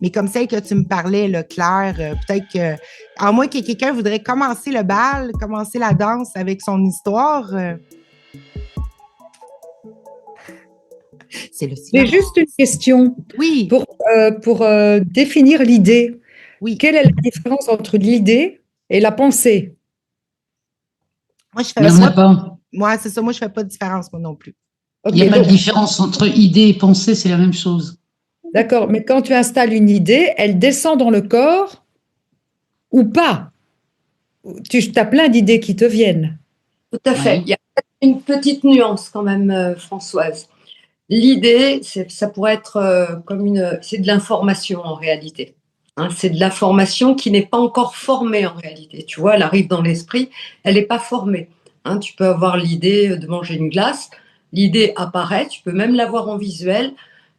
Mais comme celle que tu me parlais, là, Claire, peut-être que, à moins que quelqu'un voudrait commencer le bal, commencer la danse avec son histoire, c'est le J'ai silence. juste une question Oui, pour définir l'idée. oui. Quelle est la différence entre l'idée et la pensée? Moi, je Il n'y fais, en a pas. moi, c'est ça, moi, je fais pas de différence, moi non plus. Il n'y Ok, a pas de donc, différence entre idée et pensée, c'est la même chose. d'accord, mais quand tu installes une idée, elle descend dans le corps ou pas? Tu as plein d'idées qui te viennent. Tout à fait. Oui. Il y a une petite nuance quand même, Françoise. L'idée, ça pourrait être c'est de l'information en réalité. Hein, c'est de l'information qui n'est pas encore formée en réalité. Tu vois, elle arrive dans l'esprit, elle n'est pas formée. Hein, tu peux avoir l'idée de manger une glace, l'idée apparaît, tu peux même l'avoir en visuel,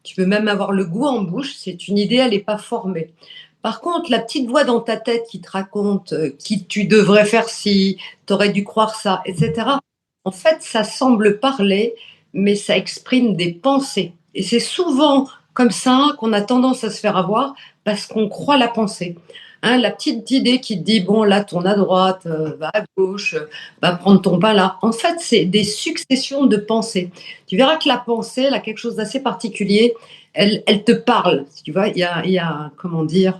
tu peux même avoir le goût en bouche. C'est une idée, elle n'est pas formée. Par contre, la petite voix dans ta tête qui te raconte qui tu devrais faire ci, tu aurais dû croire ça, etc. En fait, ça semble parler, mais ça exprime des pensées. Et c'est souvent comme ça qu'on a tendance à se faire avoir parce qu'on croit la pensée. Hein, la petite idée qui te dit, bon, là, tourne à droite, va à gauche, va prendre ton pas là. En fait, c'est des successions de pensées. Tu verras que la pensée, elle a quelque chose d'assez particulier. Elle te parle, tu vois, comment dire,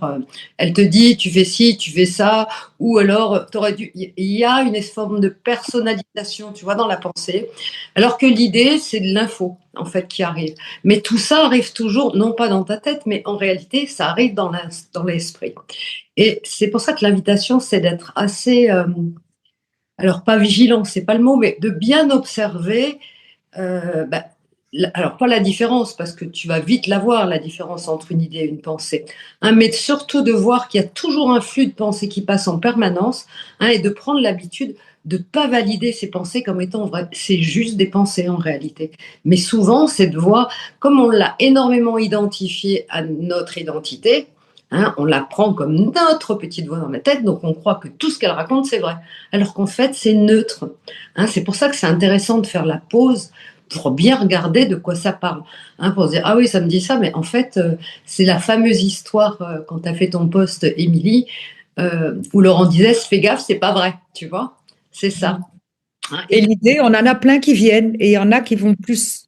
elle te dit, tu fais ci, tu fais ça, ou alors, il y a une forme de personnalisation, tu vois, dans la pensée, alors que l'idée, c'est de l'info, en fait, qui arrive. Mais tout ça arrive toujours, non pas dans ta tête, mais en réalité, ça arrive dans l'esprit. Et c'est pour ça que l'invitation, c'est d'être assez, alors pas vigilant, c'est pas le mot, mais de bien observer, bah, alors pas la différence, parce que tu vas vite la voir, la différence entre une idée et une pensée, hein, mais surtout de voir qu'il y a toujours un flux de pensées qui passe en permanence, hein, et de prendre l'habitude de ne pas valider ces pensées comme étant vraies. C'est juste des pensées en réalité. Mais souvent, cette voix, comme on l'a énormément identifiée à notre identité, hein, on la prend comme notre petite voix dans la tête, donc on croit que tout ce qu'elle raconte, c'est vrai. Alors qu'en fait, c'est neutre. Hein, c'est pour ça que c'est intéressant de faire la pause pour bien regarder de quoi ça parle. Hein, pour se dire, ah oui, ça me dit ça, mais en fait, c'est la fameuse histoire, quand tu as fait ton post, Émilie, où Laurent disait, fais gaffe, c'est pas vrai, tu vois. C'est ça. Hein, Et l'idée, on en a plein qui viennent et il y en a qui vont plus.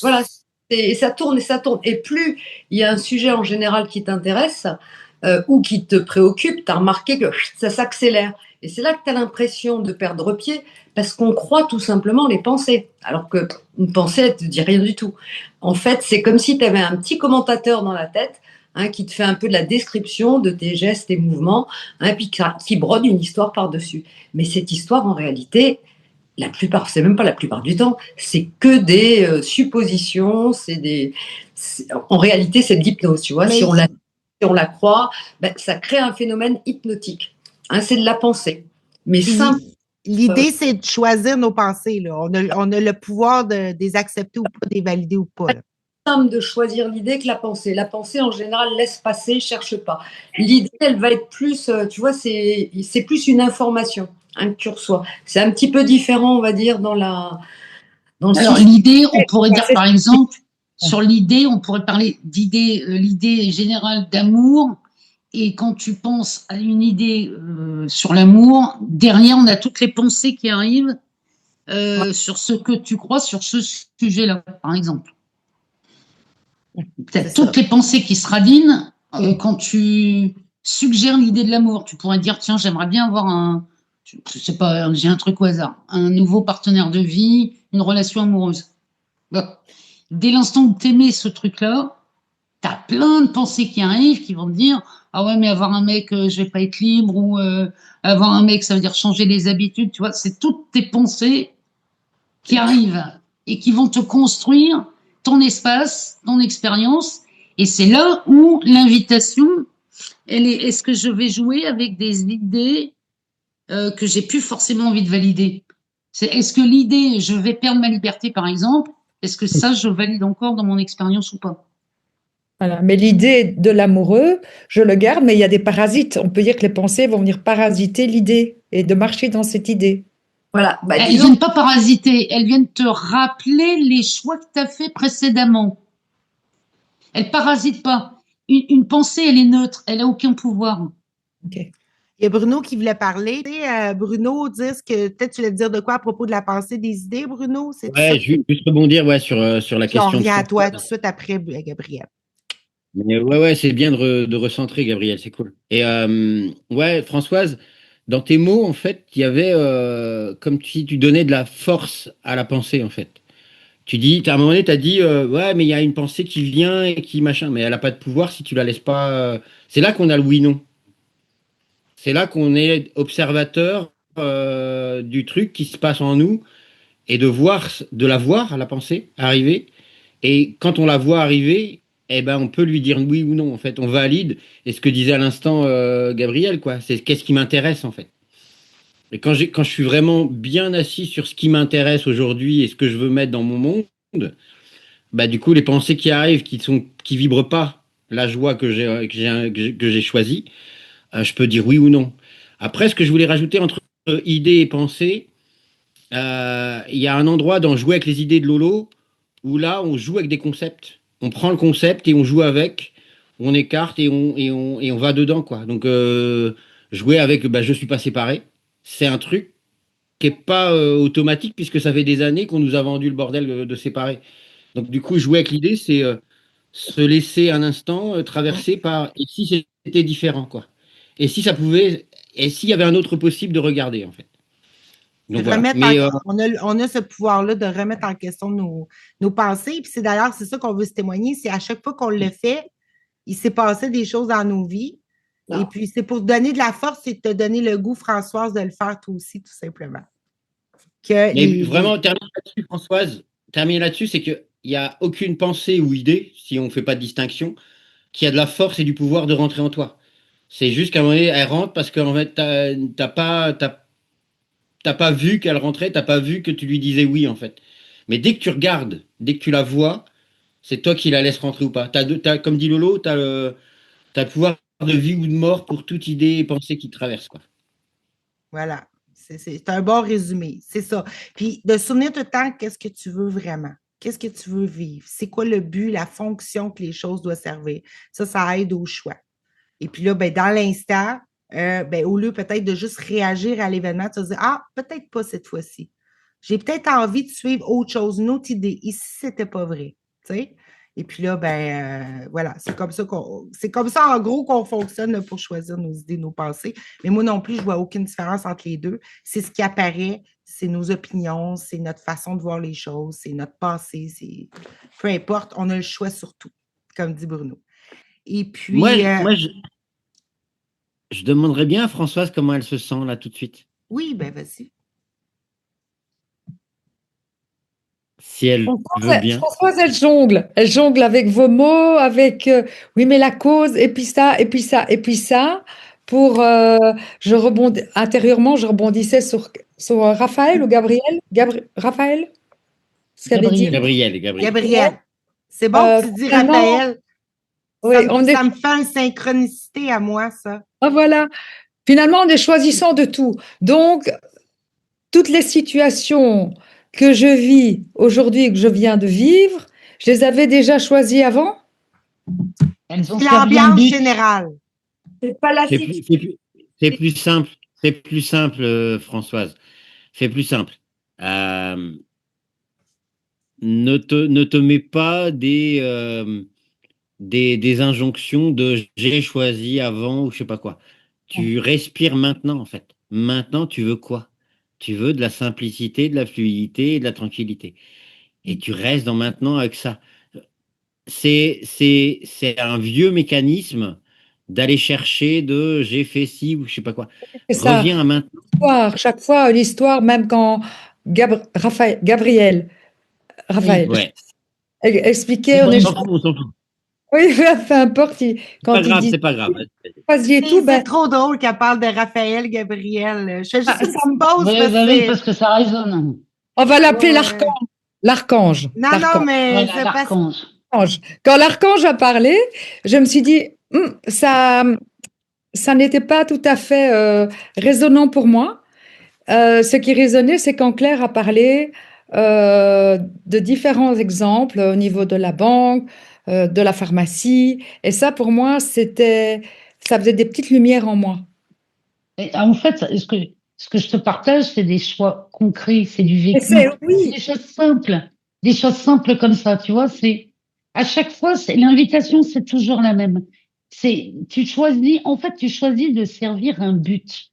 voilà, et ça tourne et ça tourne. Et plus il y a un sujet en général qui t'intéresse ou qui te préoccupe, tu as remarqué que ça s'accélère. Et c'est là que tu as l'impression de perdre pied parce qu'on croit tout simplement les pensées. Alors qu'une pensée, elle ne te dit rien du tout. En fait, c'est comme si tu avais un petit commentateur dans la tête, hein, qui te fait un peu de la description de tes gestes et mouvements, hein, puis qui brode une histoire par-dessus. Mais cette histoire, en réalité, la plupart, c'est même pas la plupart du temps, c'est que des suppositions, en réalité, c'est de l'hypnose, tu vois. Mais Si on la croit, ben, ça crée un phénomène hypnotique. Hein, c'est de la pensée. Mais simple. l'idée, c'est de choisir nos pensées, là. On a le pouvoir de les accepter ou pas, de les valider ou pas, là. Simple de choisir l'idée que la pensée. La pensée, en général, laisse passer, cherche pas. L'idée, elle va être plus, tu vois, c'est plus une information, hein, que tu reçois. C'est un petit peu différent, on va dire, dans le Alors, système. l'idée, on pourrait dire, par exemple, sur l'idée, on pourrait parler d'idée, l'idée générale d'amour. Et quand tu penses à une idée sur l'amour, derrière, on a toutes les pensées qui arrivent sur ce que tu crois sur ce sujet-là, par exemple. Peut-être toutes les pensées qui se radinent quand tu suggères l'idée de l'amour. Tu pourrais dire, tiens, j'aimerais bien avoir je sais pas, j'ai un truc au hasard, un nouveau partenaire de vie, une relation amoureuse. Bon. Dès l'instant où tu aimais ce truc-là, tu as plein de pensées qui arrivent qui vont te dire, ah ouais, mais avoir un mec, je vais pas être libre, ou avoir un mec, ça veut dire changer les habitudes, tu vois, c'est toutes tes pensées qui arrivent et qui vont te construire ton espace, ton expérience. Et c'est là où l'invitation, elle est, est-ce que je vais jouer avec des idées que j'ai plus forcément envie de valider? Est-ce que l'idée, je vais perdre ma liberté, par exemple, est-ce que ça, je valide encore dans mon expérience ou pas? Voilà. Mais l'idée de l'amoureux, je le garde, mais il y a des parasites. On peut dire que les pensées vont venir parasiter l'idée et de marcher dans cette idée. Voilà. Bah, Elles viennent pas parasiter, elles viennent te rappeler les choix que tu as fait précédemment. Elles parasitent pas. une pensée, elle est neutre, elle a aucun pouvoir. Ok. Il y a Bruno qui voulait parler. Tu sais, Bruno, dire ce que peut-être tu voulais dire de quoi à propos de la pensée des idées, Bruno? C'est ça? Ouais, juste rebondir sur la Puis on question de revient à toi tout de Françoise. suite après, Gabriel. Mais ouais, c'est bien de recentrer, Gabriel, c'est cool. Et ouais, Françoise, dans tes mots, en fait, il y avait comme si tu donnais de la force à la pensée, en fait. À un moment donné, tu as dit, ouais, mais il y a une pensée qui vient et qui machin, mais elle n'a pas de pouvoir si tu la laisses pas. C'est là qu'on a le oui-non. C'est là qu'on est observateur du truc qui se passe en nous et de la voir, la pensée, arriver. Et quand on la voit arriver, eh ben, on peut lui dire oui ou non. En fait, on valide. Et ce que disait à l'instant Gabriel, quoi, c'est qu'est-ce qui m'intéresse, en fait. Et quand je suis vraiment bien assis sur ce qui m'intéresse aujourd'hui et ce que je veux mettre dans mon monde, bah, du coup, les pensées qui arrivent, qui vibrent pas la joie que j'ai choisie, je peux dire oui ou non. Après, ce que je voulais rajouter entre idées et pensées, il y a un endroit dans Jouer avec les idées de Lolo où là, on joue avec des concepts. On prend le concept et on joue avec, on écarte et on va dedans, quoi. Donc, jouer avec bah, Je suis pas séparé, c'est un truc qui est pas automatique puisque ça fait des années qu'on nous a vendu le bordel de séparer. Donc, du coup, jouer avec l'idée, c'est se laisser un instant traverser par et si c'était différent, quoi. Et si ça pouvait, et s'il y avait un autre possible de regarder, en fait. Donc voilà. Mais On a ce pouvoir-là de remettre en question nos pensées. Puis c'est d'ailleurs, c'est ça qu'on veut se témoigner, c'est à chaque fois qu'on le fait, il s'est passé des choses dans nos vies. Non. Et puis c'est pour te donner de la force et te donner le goût, Françoise, de le faire toi aussi, tout simplement. mais vraiment, terminer là-dessus, Françoise, terminer là-dessus, c'est qu'il n'y a aucune pensée ou idée, si on ne fait pas de distinction, qui a de la force et du pouvoir de rentrer en toi. C'est juste qu'à un moment donné, elle rentre parce qu'en fait, t'as pas vu qu'elle rentrait, t'as pas vu que tu lui disais oui, en fait. Mais dès que tu regardes, dès que tu la vois, c'est toi qui la laisses rentrer ou pas. Comme dit Lolo, t'as le pouvoir de vie ou de mort pour toute idée et pensée qui te traverse, quoi. Voilà. C'est un bon résumé. C'est ça. Puis de se souvenir tout le temps, qu'est-ce que tu veux vraiment? Qu'est-ce que tu veux vivre? C'est quoi le but, la fonction que les choses doivent servir? Ça aide au choix. Et puis là, ben, dans l'instant, ben, au lieu peut-être de juste réagir à l'événement, tu vas dire, ah, peut-être pas cette fois-ci. J'ai peut-être envie de suivre autre chose, une autre idée. Et si c'était pas vrai? Tu sais? Et puis là, ben, voilà, c'est comme ça en gros qu'on fonctionne là, pour choisir nos idées, nos pensées. Mais moi non plus, je vois aucune différence entre les deux. C'est ce qui apparaît, c'est nos opinions, c'est notre façon de voir les choses, c'est notre passé, c'est peu importe, on a le choix sur tout, comme dit Bruno. Et puis, Moi, je demanderais bien à Françoise comment elle se sent là tout de suite. oui, ben vas-y. Si elle veut bien. Françoise, elle jongle avec vos mots, avec oui, mais la cause, et puis ça, et puis ça, et puis ça. Pour, intérieurement, je rebondissais sur Raphaël ou Gabriel, Raphaël, ce qu'avait dit. Gabriel. Gabriel. C'est bon que tu dis Raphaël. Oui, Ça me fait une synchronicité à moi, ça. Ah, voilà. Finalement, on est choisissant de tout. Donc, toutes les situations que je vis aujourd'hui et que je viens de vivre, je les avais déjà choisies avant. Elles ont C'est servi un l'ambiance but. générale. C'est pas la C'est plus simple. C'est plus simple, Françoise. C'est plus simple. Ne te mets pas des injonctions de j'ai choisi avant ou je sais pas quoi. Tu respires maintenant, en fait. Maintenant, tu veux quoi? Tu veux de la simplicité, de la fluidité et de la tranquillité. Et tu restes dans maintenant avec ça. C'est un vieux mécanisme d'aller chercher de j'ai fait ci ou je sais pas quoi. C'est ça. Reviens à maintenant. Chaque fois, l'histoire, même quand Raphaël Ouais. expliquait, On s'en fout, on s'en fout. oui, peu importe, quand il dit C'est pas grave. choisiez tout, C'est trop drôle qu'elle parle de Raphaël, Gabriel. Je fais juste une pause Oui, parce que parce que ça résonne. on va l'appeler Ouais. l'archange. Non, mais Voilà, c'est parce l'archange. Quand l'archange a parlé, je me suis dit, ça n'était pas tout à fait résonnant pour moi. Ce qui résonnait, c'est quand Claire a parlé de différents exemples au niveau de la banque, de la pharmacie. Et ça, pour moi, ça faisait des petites lumières en moi. Et, en fait, ce que je te partage, c'est des choix concrets, c'est du Et vécu. c'est, C'est oui, des choses simples comme ça, tu vois. C'est à chaque fois, l'invitation, c'est toujours la même. Tu choisis, en fait, tu choisis de servir un but.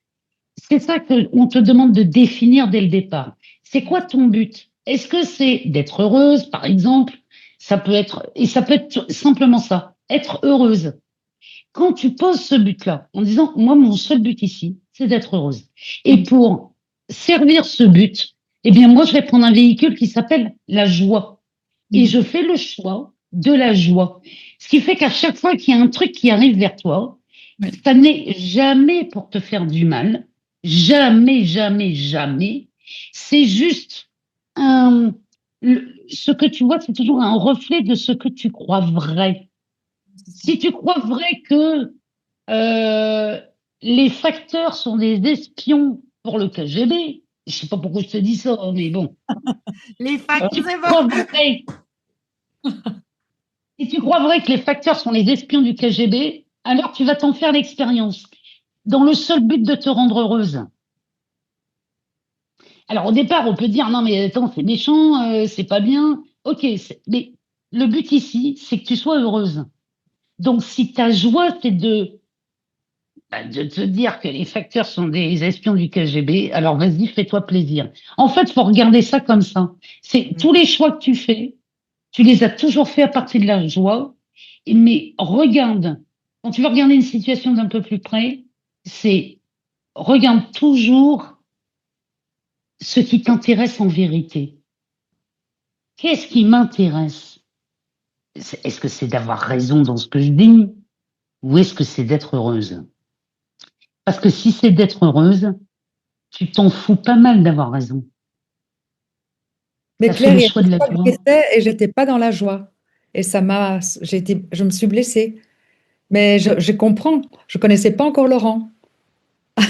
C'est ça qu'on te demande de définir dès le départ. C'est quoi ton but? Est-ce que c'est d'être heureuse, par exemple? Ça peut être simplement ça, être heureuse. Quand tu poses ce but-là, en disant, moi, mon seul but ici, c'est d'être heureuse. Et pour servir ce but, eh bien, moi, je vais prendre un véhicule qui s'appelle la joie. Et je fais le choix de la joie. Ce qui fait qu'à chaque fois qu'il y a un truc qui arrive vers toi, ça n'est jamais pour te faire du mal. Jamais, jamais, jamais. C'est juste ce que tu vois, c'est toujours un reflet de ce que tu crois vrai. Si tu crois vrai que les facteurs sont des espions pour le KGB, je sais pas pourquoi je te dis ça, mais bon. Les facteurs, Tu crois vrai, si tu crois vrai que les facteurs sont les espions du KGB, alors tu vas t'en faire l'expérience, dans le seul but de te rendre heureuse. Alors au départ, on peut dire non mais attends, c'est méchant, c'est pas bien. Ok, mais le but ici, c'est que tu sois heureuse. Donc si ta joie, c'est de te dire que les facteurs sont des espions du KGB, alors vas-y, fais-toi plaisir. En fait, faut regarder ça comme ça. C'est tous les choix que tu fais, tu les as toujours fait à partir de la joie. Mais regarde, quand tu veux regarder une situation d'un peu plus près, regarde toujours ce qui t'intéresse en vérité. Qu'est-ce qui m'intéresse? Est-ce que c'est d'avoir raison dans ce que je dis? Ou est-ce que c'est d'être heureuse? Parce que si c'est d'être heureuse, tu t'en fous pas mal d'avoir raison. mais T'as fait Claire, le il y a choix de des la fois que joie. j'étais et j'étais pas dans la joie. Et je me suis blessée. Mais je comprends. Je connaissais pas encore Laurent.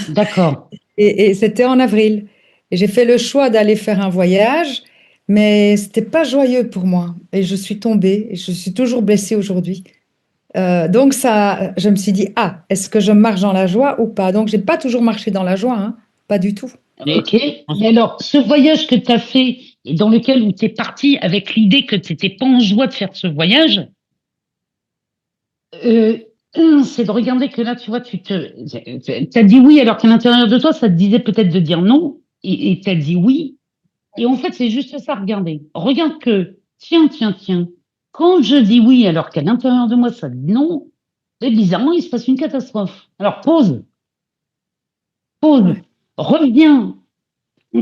D'accord. Et c'était en avril. Et j'ai fait le choix d'aller faire un voyage, mais c'était pas joyeux pour moi. Et je suis tombée et je suis toujours blessée aujourd'hui. Donc ça, je me suis dit, ah, est-ce que je marche dans la joie ou pas? Donc j'ai pas toujours marché dans la joie, hein, pas du tout. Ok. Mais alors, ce voyage que tu as fait et dans lequel tu es parti avec l'idée que tu n'étais pas en joie de faire ce voyage, c'est de regarder que là, tu vois, t'as dit oui alors qu'à l'intérieur de toi, ça te disait peut-être de dire non et tu as dit oui. Et en fait, c'est juste ça, regardez. Regarde que, tiens, tiens, tiens, quand je dis oui alors qu'à l'intérieur de moi, ça dit non, et bizarrement, il se passe une catastrophe. Alors, pause, reviens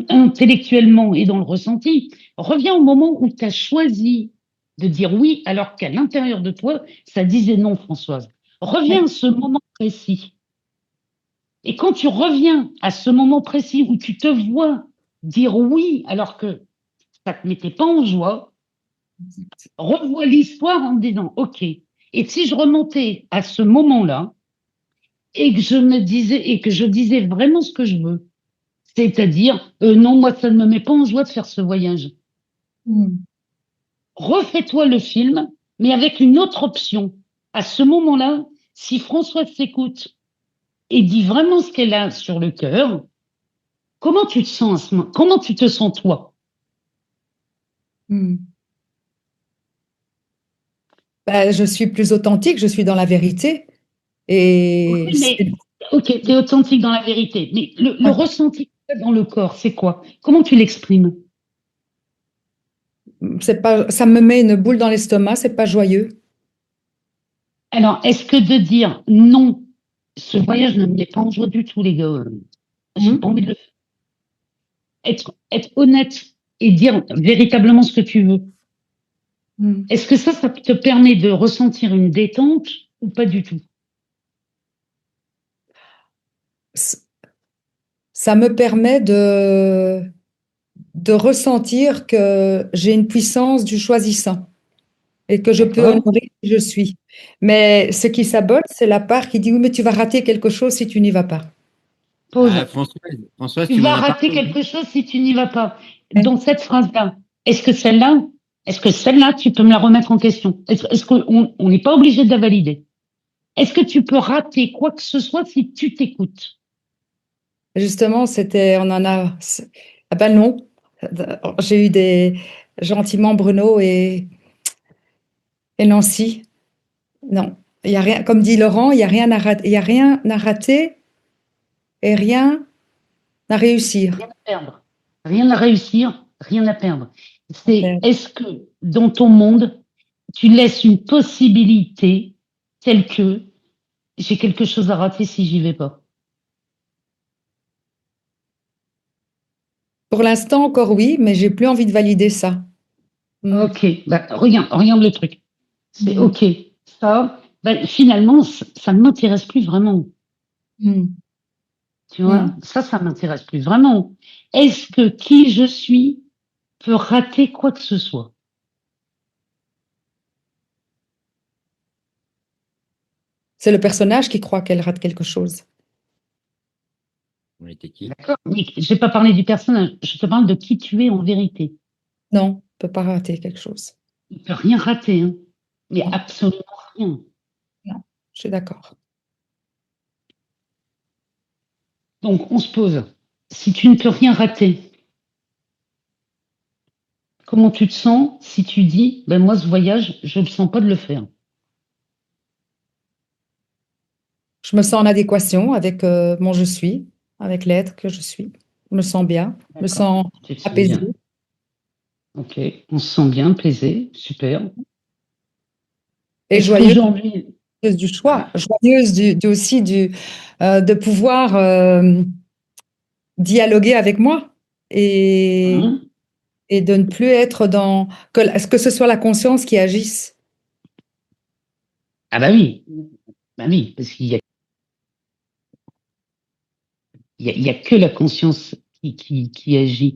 intellectuellement et dans le ressenti, reviens au moment où tu as choisi de dire oui alors qu'à l'intérieur de toi, ça disait non, Françoise. Reviens à ce moment précis. Et quand tu reviens à ce moment précis où tu te vois dire oui alors que ça ne te mettait pas en joie, revois l'histoire en disant OK. Et si je remontais à ce moment-là et que je disais vraiment ce que je veux, c'est-à-dire non, moi ça ne me met pas en joie de faire ce voyage. Refais-toi le film, mais avec une autre option. À ce moment-là, si Françoise s'écoute et dit vraiment ce qu'elle a sur le cœur, comment tu te sens à ce moment? Comment tu te sens toi? Ben, je suis plus authentique, je suis dans la vérité. Et Ok, tu es authentique dans la vérité. Mais le ressenti dans le corps, c'est quoi? Comment tu l'exprimes? c'est pas, ça me met une boule dans l'estomac, c'est pas joyeux. Alors, est-ce que de dire non, ce voyage ne me met pas en joie du tout, les gars, j'ai pas envie de le faire. Être honnête et dire véritablement ce que tu veux. Est-ce que ça te permet de ressentir une détente ou pas du tout? Ça me permet de ressentir que j'ai une puissance du choisissant et que je peux honorer qui je suis. Mais ce qui sabote, c'est la part qui dit oui, mais tu vas rater quelque chose si tu n'y vas pas. Pause. Françoise, tu vas rater quelque chose si tu n'y vas pas. Dans cette phrase-là, est-ce que celle-là, Est-ce que celle-là, tu peux me la remettre en question? Est-ce qu'on n'est pas obligé de la valider? Est-ce que tu peux rater quoi que ce soit si tu t'écoutes? Justement, on en a. Ah ben non, j'ai eu gentiment Bruno et Nancy. Non, il y a rien. Comme dit Laurent, il y a rien à rater, il y a rien à rater et rien à réussir. Rien à perdre. Rien à réussir, rien à perdre. Ok. Est-ce que dans ton monde, tu laisses une possibilité telle que j'ai quelque chose à rater si j'y vais pas? Pour l'instant, encore oui, mais j'ai plus envie de valider ça. Ok, bah, regarde le truc. C'est Mm. ok. Ça, bah, finalement, ça ne m'intéresse plus vraiment. Mm. Tu vois, Mm. ça m'intéresse plus vraiment. Est-ce que qui je suis peut rater quoi que ce soit? C'est le personnage qui croit qu'elle rate quelque chose. On était qui? D'accord. Mais je vais pas parler du personnage. Je te parle de qui tu es en vérité. Non, peut pas rater quelque chose. Il peut rien rater, hein. Mais Non, absolument rien. non, je suis d'accord. Donc, on se pose. Si tu ne peux rien rater, comment tu te sens si tu dis, ben moi, ce voyage, je ne sens pas de le faire? Je me sens en adéquation avec mon je suis, avec l'être que je suis. Je me sens bien, je me D'accord. sens Tu te sens apaisée. bien. Ok. On se sent bien, plaisé. Super. Et Est-ce joyeuse qu'aujourd'hui, du choix, ah, joyeuse aussi de pouvoir dialoguer avec moi et, hein, et de ne plus être dans que ce soit la conscience qui agisse. ah bah oui, parce il y a que la conscience qui agit.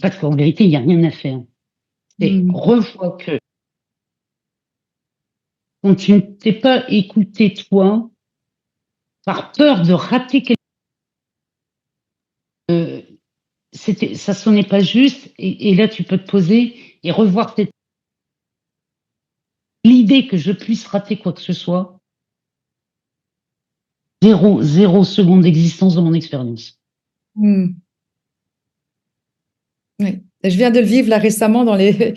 Parce qu'en vérité, il n'y a rien à faire. C'est Mm. revois que quand tu ne t'es pas écouté toi, par peur de rater quelque chose, ça sonnait pas juste, et là tu peux te poser et revoir l'idée que je puisse rater quoi que ce soit, zéro seconde d'existence de mon expérience. Mm. Oui. Et je viens de le vivre là récemment dans les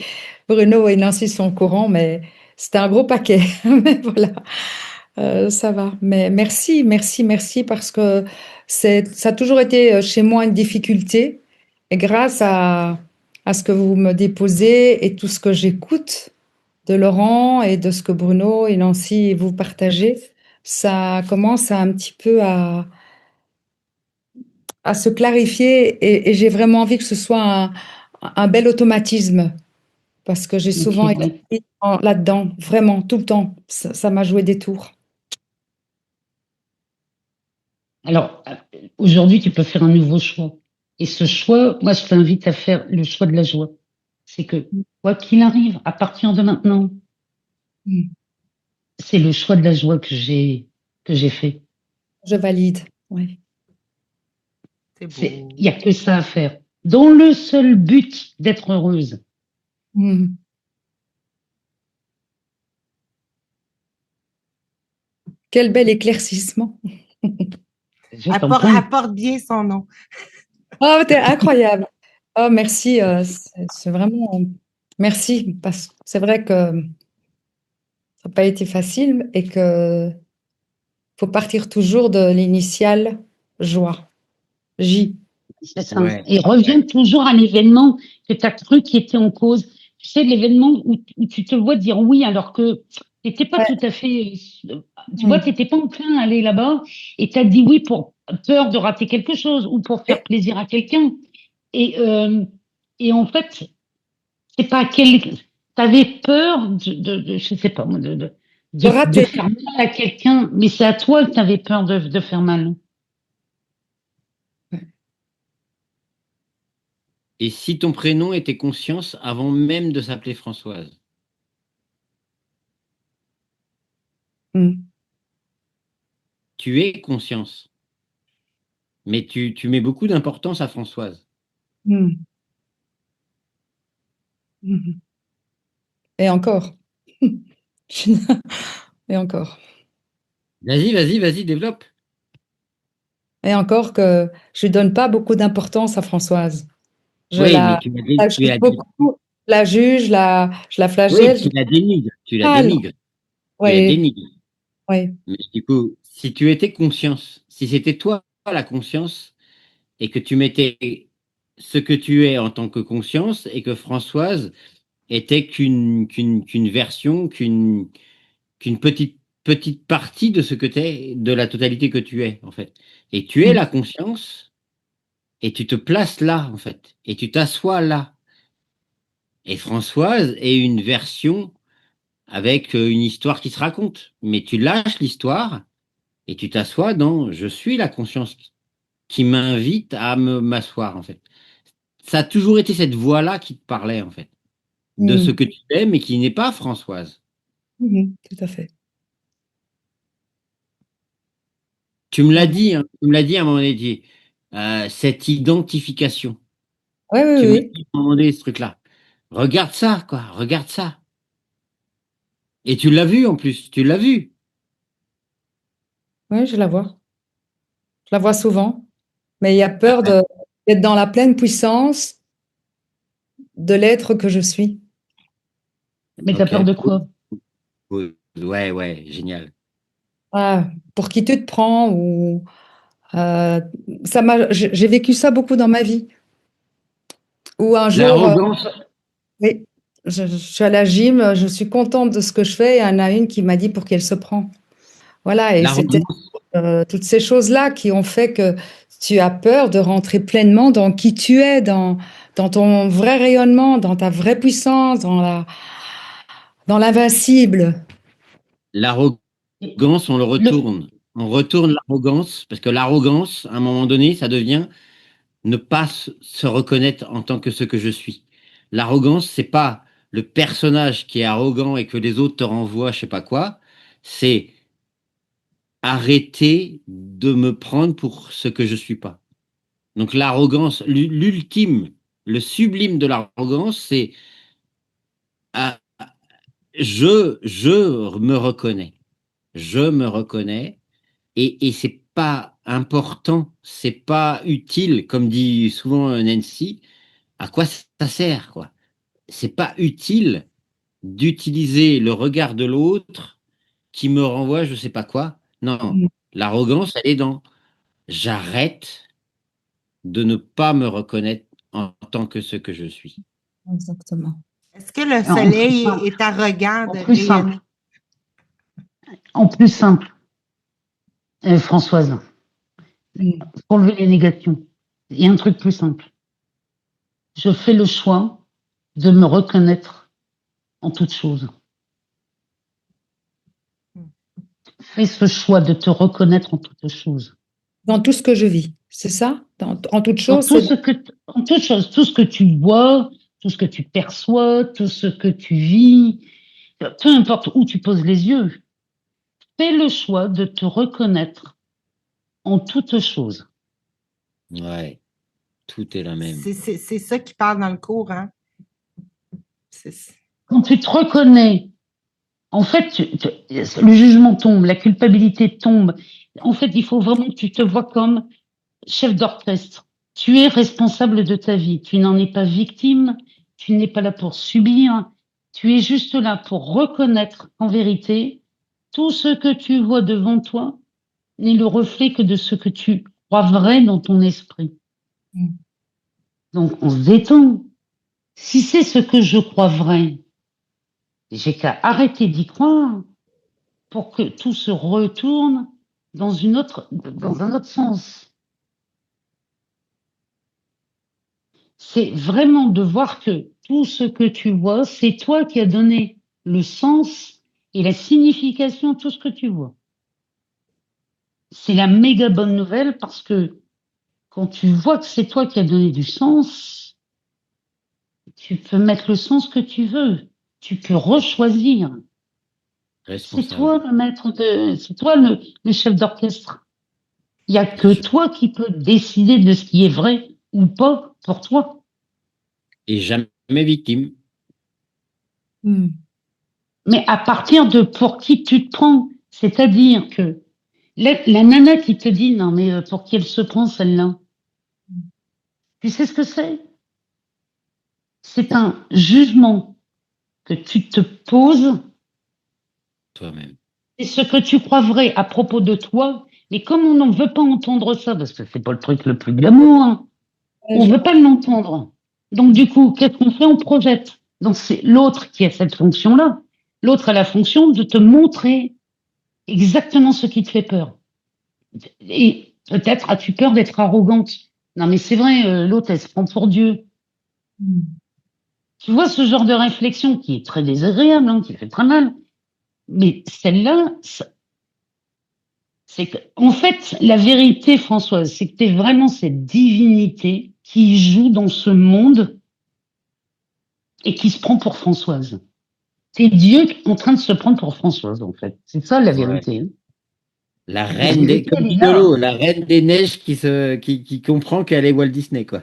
Bruno et Nancy sont au courant, mais c'était un gros paquet. Mais voilà. Ça va. Mais merci, merci, merci parce que ça a toujours été chez moi une difficulté. Et grâce à ce que vous me déposez et tout ce que j'écoute de Laurent et de ce que Bruno et Nancy vous partagez, ça commence à un petit peu à se clarifier et j'ai vraiment envie que ce soit un bel automatisme parce que j'ai Ok, souvent été ouais. là-dedans, vraiment, tout le temps. Ça m'a joué des tours. Alors, aujourd'hui, tu peux faire un nouveau choix. Et ce choix, moi, je t'invite à faire le choix de la joie. C'est que, quoi qu'il arrive, à partir de maintenant, Mm. c'est le choix de la joie que j'ai fait. Je valide. Oui. C'est Il beau. n'y a que ça à faire. Dans le seul but d'être heureuse. Mm. Quel bel éclaircissement. Je t'en prie. Apporte bien son nom. Oh, t'es incroyable. Oh, merci. C'est vraiment. Merci. Parce que c'est vrai que ça n'a pas été facile et que faut partir toujours de l'initiale joie. J. C'est ça. Ouais, Et reviens ouais. toujours à l'événement que tu as cru qui était en cause. Tu sais, l'événement où tu te vois dire oui alors que tu n'étais pas Ouais. tout à fait. Tu vois, tu Mm. n'étais pas enclin à aller là-bas et tu as dit oui pour peur de rater quelque chose ou pour faire Et plaisir à quelqu'un. Et, euh, et en fait, c'est pas quel. Tu avais peur je sais pas, moi, de de rater. faire mal à quelqu'un, mais c'est à toi que tu avais peur de faire mal. Et si ton prénom était conscience avant même de s'appeler Françoise? Mm. Tu es conscience, mais tu mets beaucoup d'importance à Françoise. Mm. Mm. Et encore. Et encore. Vas-y, développe. Et encore que je ne donne pas beaucoup d'importance à Françoise. Je Oui, mais la, la juge beaucoup, je la oui, flagelle. tu la dénigres. Tu la Mal. dénigres. Tu la Oui, dénigres. oui. Mais du coup, si tu étais conscience, si c'était toi la conscience, et que tu mettais ce que tu es en tant que conscience, et que Françoise était qu'une version, qu'une petite partie de ce que tu es, de la totalité que tu es, en fait. Et tu es la conscience, et tu te places là, en fait. Et tu t'assois là. Et Françoise est une version avec une histoire qui se raconte. Mais tu lâches l'histoire et tu t'assois dans je suis la conscience qui m'invite à m'asseoir, en fait. Ça a toujours été cette voix-là qui te parlait, en fait, de ce Mm. que tu es, mais qui n'est pas Françoise. Mhm, tout à fait. Tu me l'as Voilà. dit, hein, tu me l'as dit à un moment donné, cette identification. Oui, oui, Tu me l'as oui. dit à un moment donné, ce truc-là. Regarde ça, quoi, regarde ça. Et tu l'as vu en plus, tu l'as vu. Oui, je la vois. Je la vois souvent. Mais il y a Ah, peur d'être dans la pleine puissance de l'être que je suis. Mais t'as ok. peur de quoi? Oui. Ouais, ouais, génial. Ah, pour qui tu te prends ou j'ai vécu ça beaucoup dans ma vie. Ou un jour, L'arrogance, oui, je suis à la gym, je suis contente de ce que je fais. Et il y en a une qui m'a dit pour qui elle se prend. Voilà, et c'était l'arrogance, toutes ces choses-là qui ont fait que tu as peur de rentrer pleinement dans qui tu es, dans ton vrai rayonnement, dans ta vraie puissance, dans l'invincible. l'arrogance, on le Le, retourne. On retourne l'arrogance, parce que l'arrogance, à un moment donné, ça devient ne pas se reconnaître en tant que ce que je suis. L'arrogance, c'est pas le personnage qui est arrogant et que les autres te renvoient, je sais pas quoi. C'est arrêter de me prendre pour ce que je suis pas. Donc l'arrogance, l'ultime, le sublime de l'arrogance, c'est ah, je me reconnais. Je me reconnais et c'est pas important, c'est pas utile, comme dit souvent Nancy. À quoi ça sert, quoi? C'est pas utile d'utiliser le regard de l'autre qui me renvoie je sais pas quoi. Non, Mm. l'arrogance, elle est dans j'arrête de ne pas me reconnaître en tant que ce que je suis. Exactement. Est-ce que le en plus soleil simple, est arrogant en de plus rayonner? simple, en plus simple, Françoise, Mm. pour enlever les négations, il y a un truc plus simple. Je fais le choix de me reconnaître en toute chose. Fais ce choix de te reconnaître en toute chose. Dans tout ce que je vis, c'est ça? En toute Dans chose, tout c'est ce que, en toute chose, tout ce que tu vois, tout ce que tu perçois, tout ce que tu vis, peu importe où tu poses les yeux, fais le choix de te reconnaître en toute chose. Ouais, tout est la même. C'est ça qui parle dans le cours, hein? C'est- Quand tu te reconnais, en fait, le jugement tombe, la culpabilité tombe. En fait, il faut vraiment que tu te vois comme chef d'orchestre. Tu es responsable de ta vie. Tu n'en es pas victime. Tu n'es pas là pour subir. Tu es juste là pour reconnaître en vérité tout ce que tu vois devant toi n'est le reflet que de ce que tu crois vrai dans ton esprit. Mm. Donc, on se détend. Si c'est ce que je crois vrai, j'ai qu'à arrêter d'y croire pour que tout se retourne dans un autre sens. C'est vraiment de voir que tout ce que tu vois, c'est toi qui as donné le sens et la signification à tout ce que tu vois. C'est la méga bonne nouvelle parce que quand tu vois que c'est toi qui as donné du sens, tu peux mettre le sens que tu veux. Tu peux rechoisir. C'est Responsable. toi le maître c'est toi le chef d'orchestre. Il n'y a que toi qui peux décider de ce qui est vrai ou pas pour toi. Et jamais victime. Hmm. Mais à partir de pour qui tu te prends. C'est-à-dire que la nana qui te dit, non, mais pour qui elle se prend, celle-là, tu sais ce que c'est? C'est un jugement que tu te poses. Toi-même. C'est ce que tu crois vrai à propos de toi. Mais comme on n'en veut pas entendre ça, parce que c'est pas le truc le plus glamour, hein, on veut pas l'entendre. Donc, du coup, qu'est-ce qu'on fait? On projette. Donc, c'est l'autre qui a cette fonction-là. L'autre a la fonction de te montrer exactement ce qui te fait peur. Et peut-être as-tu peur d'être arrogante. Non, mais c'est vrai, l'autre, elle se prend pour Dieu. Hmm. Tu vois ce genre de réflexion qui est très désagréable, hein, qui fait très mal. Mais celle-là, c'est que, en fait, la vérité, Françoise, c'est que tu es vraiment cette divinité qui joue dans ce monde et qui se prend pour Françoise. C'est Dieu en train de se prendre pour Françoise, en fait. C'est ça la Ouais. vérité. Hein. La La reine des, vérité, comme elle est dit là. Lolo, la reine des neiges qui comprend qu'elle est Walt Disney, quoi.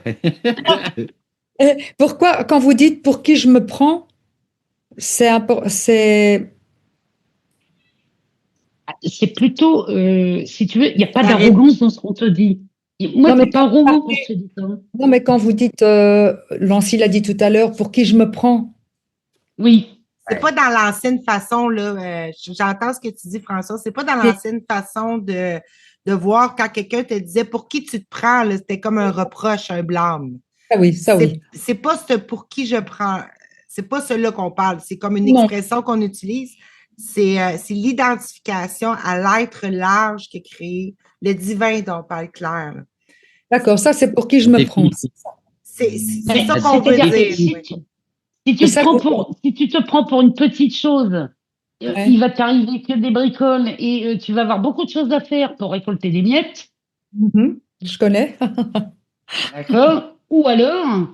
Et pourquoi, quand vous dites pour qui je me prends, c'est C'est plutôt, si tu veux, il n'y a pas La d'arrogance dans ce qu'on te dit. Moi, non mais t'es pas arrogant quand je te dis ça. Hein. non mais quand vous dites, Lancy l'a dit tout à l'heure, pour qui je me prends? Oui. C'est pas dans l'ancienne façon, là. J'entends ce que tu dis, François. C'est pas dans Oui. l'ancienne façon de voir quand quelqu'un te disait pour qui tu te prends, là, c'était comme un reproche, un blâme. Ah oui, ça oui. C'est pas ce pour qui je prends. C'est pas cela qu'on parle. C'est comme une Non, expression qu'on utilise. C'est l'identification à l'être large qui est créé, le divin dont parle Claire. Là. d'accord, ça c'est pour qui je me prends. C'est Mais ça qu'on veut c'est-à-dire que dire. Oui. si C'est tu te ça que prends vous... si tu te prends pour une petite chose, Ouais. il va t'arriver que des bricoles et tu vas avoir beaucoup de choses à faire pour récolter des miettes. Mhm. Je connais. D'accord? Ou alors,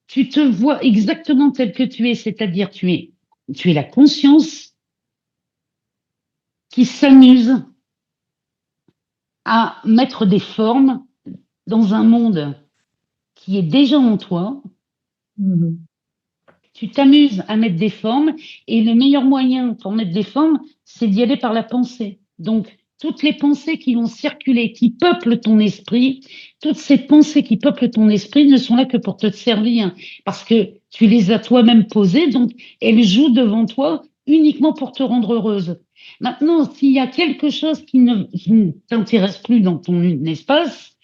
tu te vois exactement tel que tu es, c'est-à-dire tu es la conscience qui s'amuse à mettre des formes dans un monde qui est déjà en toi. Mhm. Tu t'amuses à mettre des formes et le meilleur moyen pour mettre des formes, c'est d'y aller par la pensée. Donc, toutes les pensées qui vont circuler, qui peuplent ton esprit, toutes ces pensées qui peuplent ton esprit ne sont là que pour te servir parce que tu les as toi-même posées, donc elles jouent devant toi uniquement pour te rendre heureuse. Maintenant, s'il y a quelque chose qui ne t'intéresse plus dans ton espace,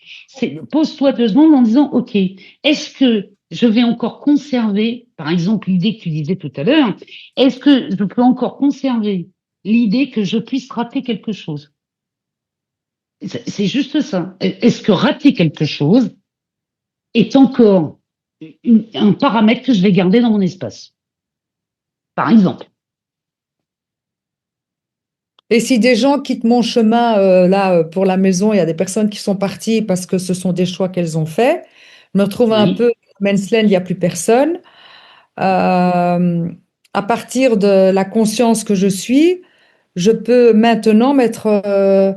pose-toi 2 secondes en disant, OK, est-ce que je vais encore conserver, par exemple, l'idée que tu disais tout à l'heure, est-ce que je peux encore conserver l'idée que je puisse rater quelque chose? C'est juste ça. Est-ce que rater quelque chose est encore un paramètre que je vais garder dans mon espace? Par exemple. Et si des gens quittent mon chemin là pour la maison, il y a des personnes qui sont parties parce que ce sont des choix qu'elles ont faits. Je me retrouve un Oui. peu man's land, il n'y a plus personne. À partir de la conscience que je suis, je peux maintenant mettre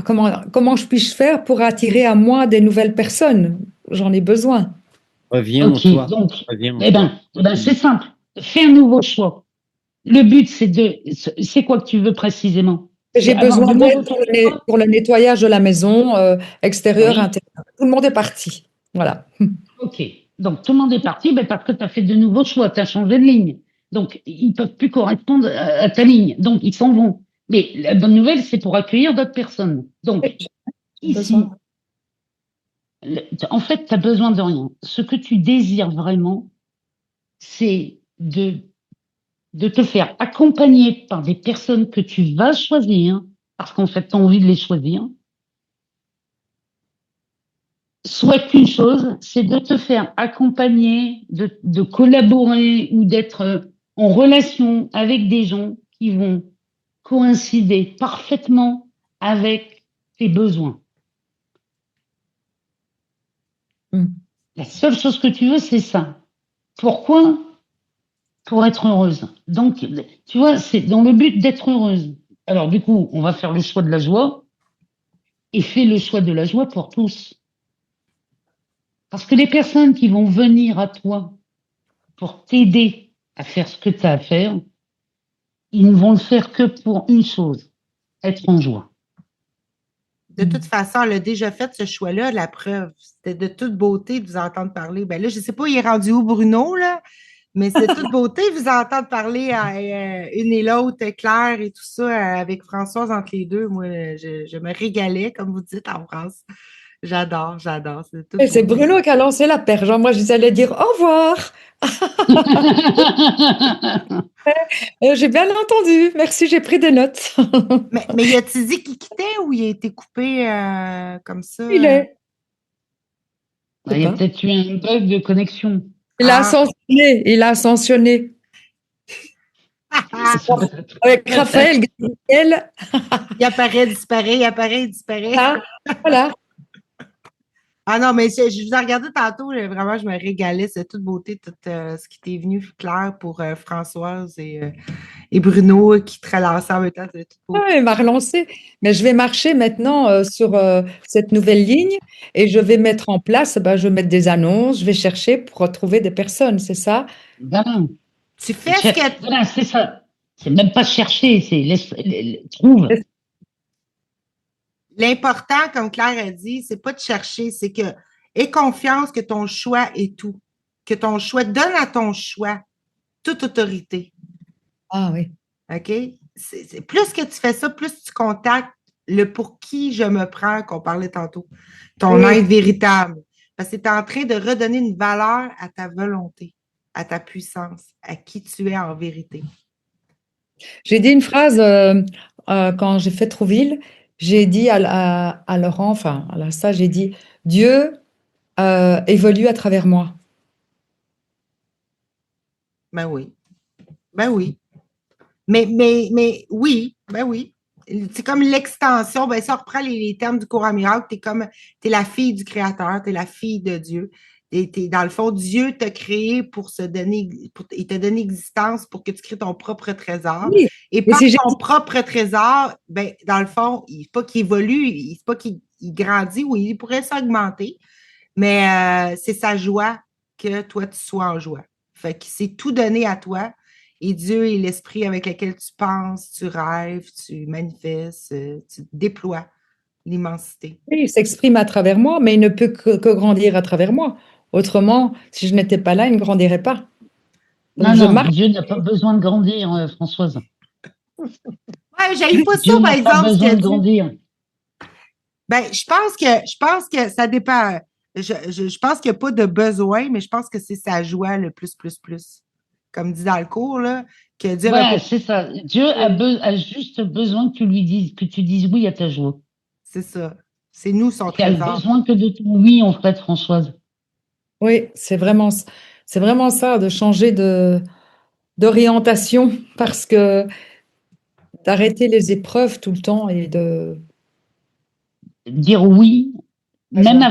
comment je puis-je faire pour attirer à moi des nouvelles personnes? J'en ai besoin. Reviens en OK. toi. Donc, Reviens en toi. c'est simple. Fais un nouveau choix. Le but, c'est quoi que tu veux précisément? C'est J'ai avoir besoin de nouveaux d'aide choix. pour le nettoyage de la maison, extérieur, Oui. intérieur. Tout le monde est parti. Voilà. OK. Donc, tout le monde est parti parce que tu as fait de nouveaux choix, tu as changé de ligne. Donc, ils ne peuvent plus correspondre à ta ligne. Donc, ils s'en vont. Mais la bonne nouvelle, c'est pour accueillir d'autres personnes. Donc, J'ai ici, besoin. en fait, tu as besoin de rien. Ce que tu désires vraiment, c'est de te faire accompagner par des personnes que tu vas choisir, parce qu'en fait, tu as envie de les choisir. Souhaite une chose, c'est de te faire accompagner, de collaborer ou d'être en relation avec des gens qui vont coïncider parfaitement avec tes besoins. Mm. La seule chose que tu veux, c'est ça. Pourquoi? Pour être heureuse. Donc, tu vois, c'est dans le but d'être heureuse. Alors, du coup, on va faire le choix de la joie et fais le choix de la joie pour tous. Parce que les personnes qui vont venir à toi pour t'aider à faire ce que tu as à faire, ils ne vont le faire que pour une chose, être en joie. De toute façon, elle a déjà fait ce choix-là, la preuve. C'était de toute beauté de vous entendre parler. Ben là, je ne sais pas, il est rendu où, Bruno, là? Mais c'est de toute beauté de vous entendre parler à une et l'autre, Claire et tout ça, avec Françoise entre les deux. Moi, je me régalais, comme vous dites en France. J'adore, j'adore. C'est de toute Et c'est beauté. Bruno qui a lancé la perche, hein. Moi, je allais dire au revoir. J'ai bien entendu. Merci, j'ai pris des notes. Mais y a-t-il dit qu'il quittait ou il a été coupé comme ça? Il est. Je sais Il y a pas. peut-être eu un bug de connexion. Il a Ah. ascensionné. Il a ascensionné. Avec Raphaël Gabriel. Il apparaît, disparaît, il apparaît, il disparaît. Voilà. Voilà. Ah non, mais je vous ai regardé tantôt, vraiment, je me régalais. C'est toute beauté, tout ce qui t'est venu clair pour Françoise et Bruno qui te relançaient en même temps. C'est toute beauté. Ah, il m'a relancé. Mais je vais marcher maintenant sur cette nouvelle ligne et je vais mettre en place, je vais mettre des annonces, je vais chercher pour retrouver des personnes, c'est ça? Voilà. Tu fais ce que. Voilà, c'est ça. C'est même pas chercher, c'est trouve. L'important, comme Claire a dit, c'est pas de chercher, c'est que aie confiance que ton choix est tout. Que ton choix, donne à ton choix toute autorité. Ah oui. OK? Plus que tu fais ça, plus tu contactes le pour qui je me prends qu'on parlait tantôt. Ton Oui. être véritable. Parce que tu es en train de redonner une valeur à ta volonté, à ta puissance, à qui tu es en vérité. J'ai dit une phrase quand j'ai fait Trouville, j'ai dit à Laurent, enfin à ça, j'ai dit Dieu évolue à travers moi. Ben oui. Ben oui. Mais oui, ben oui. C'est comme l'extension. Ben, ça reprend les termes du courant miracle. Tu es la fille du Créateur, tu es la fille de Dieu. Dans le fond, Dieu t'a créé pour se donner, il t'a donné existence pour que tu crées ton propre trésor. Oui. Et Mais par si j'ai ton propre trésor, ben, dans le fond, c'est pas qu'il évolue, c'est pas qu'il grandit, oui, il pourrait s'augmenter, mais c'est sa joie que toi, tu sois en joie. Fait que c'est tout donné à toi. Et Dieu est l'esprit avec lequel tu penses, tu rêves, tu manifestes, tu déploies l'immensité. Oui, il s'exprime à travers moi, mais il ne peut que grandir à travers moi. Autrement, si je n'étais pas là, il ne grandirait pas. Donc Non, je non, marche. Dieu n'a pas besoin de grandir, Françoise. Ouais, j'aille pas Dieu ça, par n'a pas exemple, ce qu'il besoin a de dit. grandir. Ben, je pense que ça dépend. Je pense qu'il n'y a pas de besoin, mais je pense que c'est sa joie le plus, plus, plus. Comme dit dans le cours, là, que Dieu avait Voilà, pas. c'est ça. Dieu a juste besoin que tu lui dises, que tu dises oui à ta joie. C'est ça. C'est nous son Il a trésor. besoin que de ton oui, en fait, Françoise. Oui, c'est vraiment ça, de changer d'orientation parce que d'arrêter les épreuves tout le temps et de Dire oui, la joie. même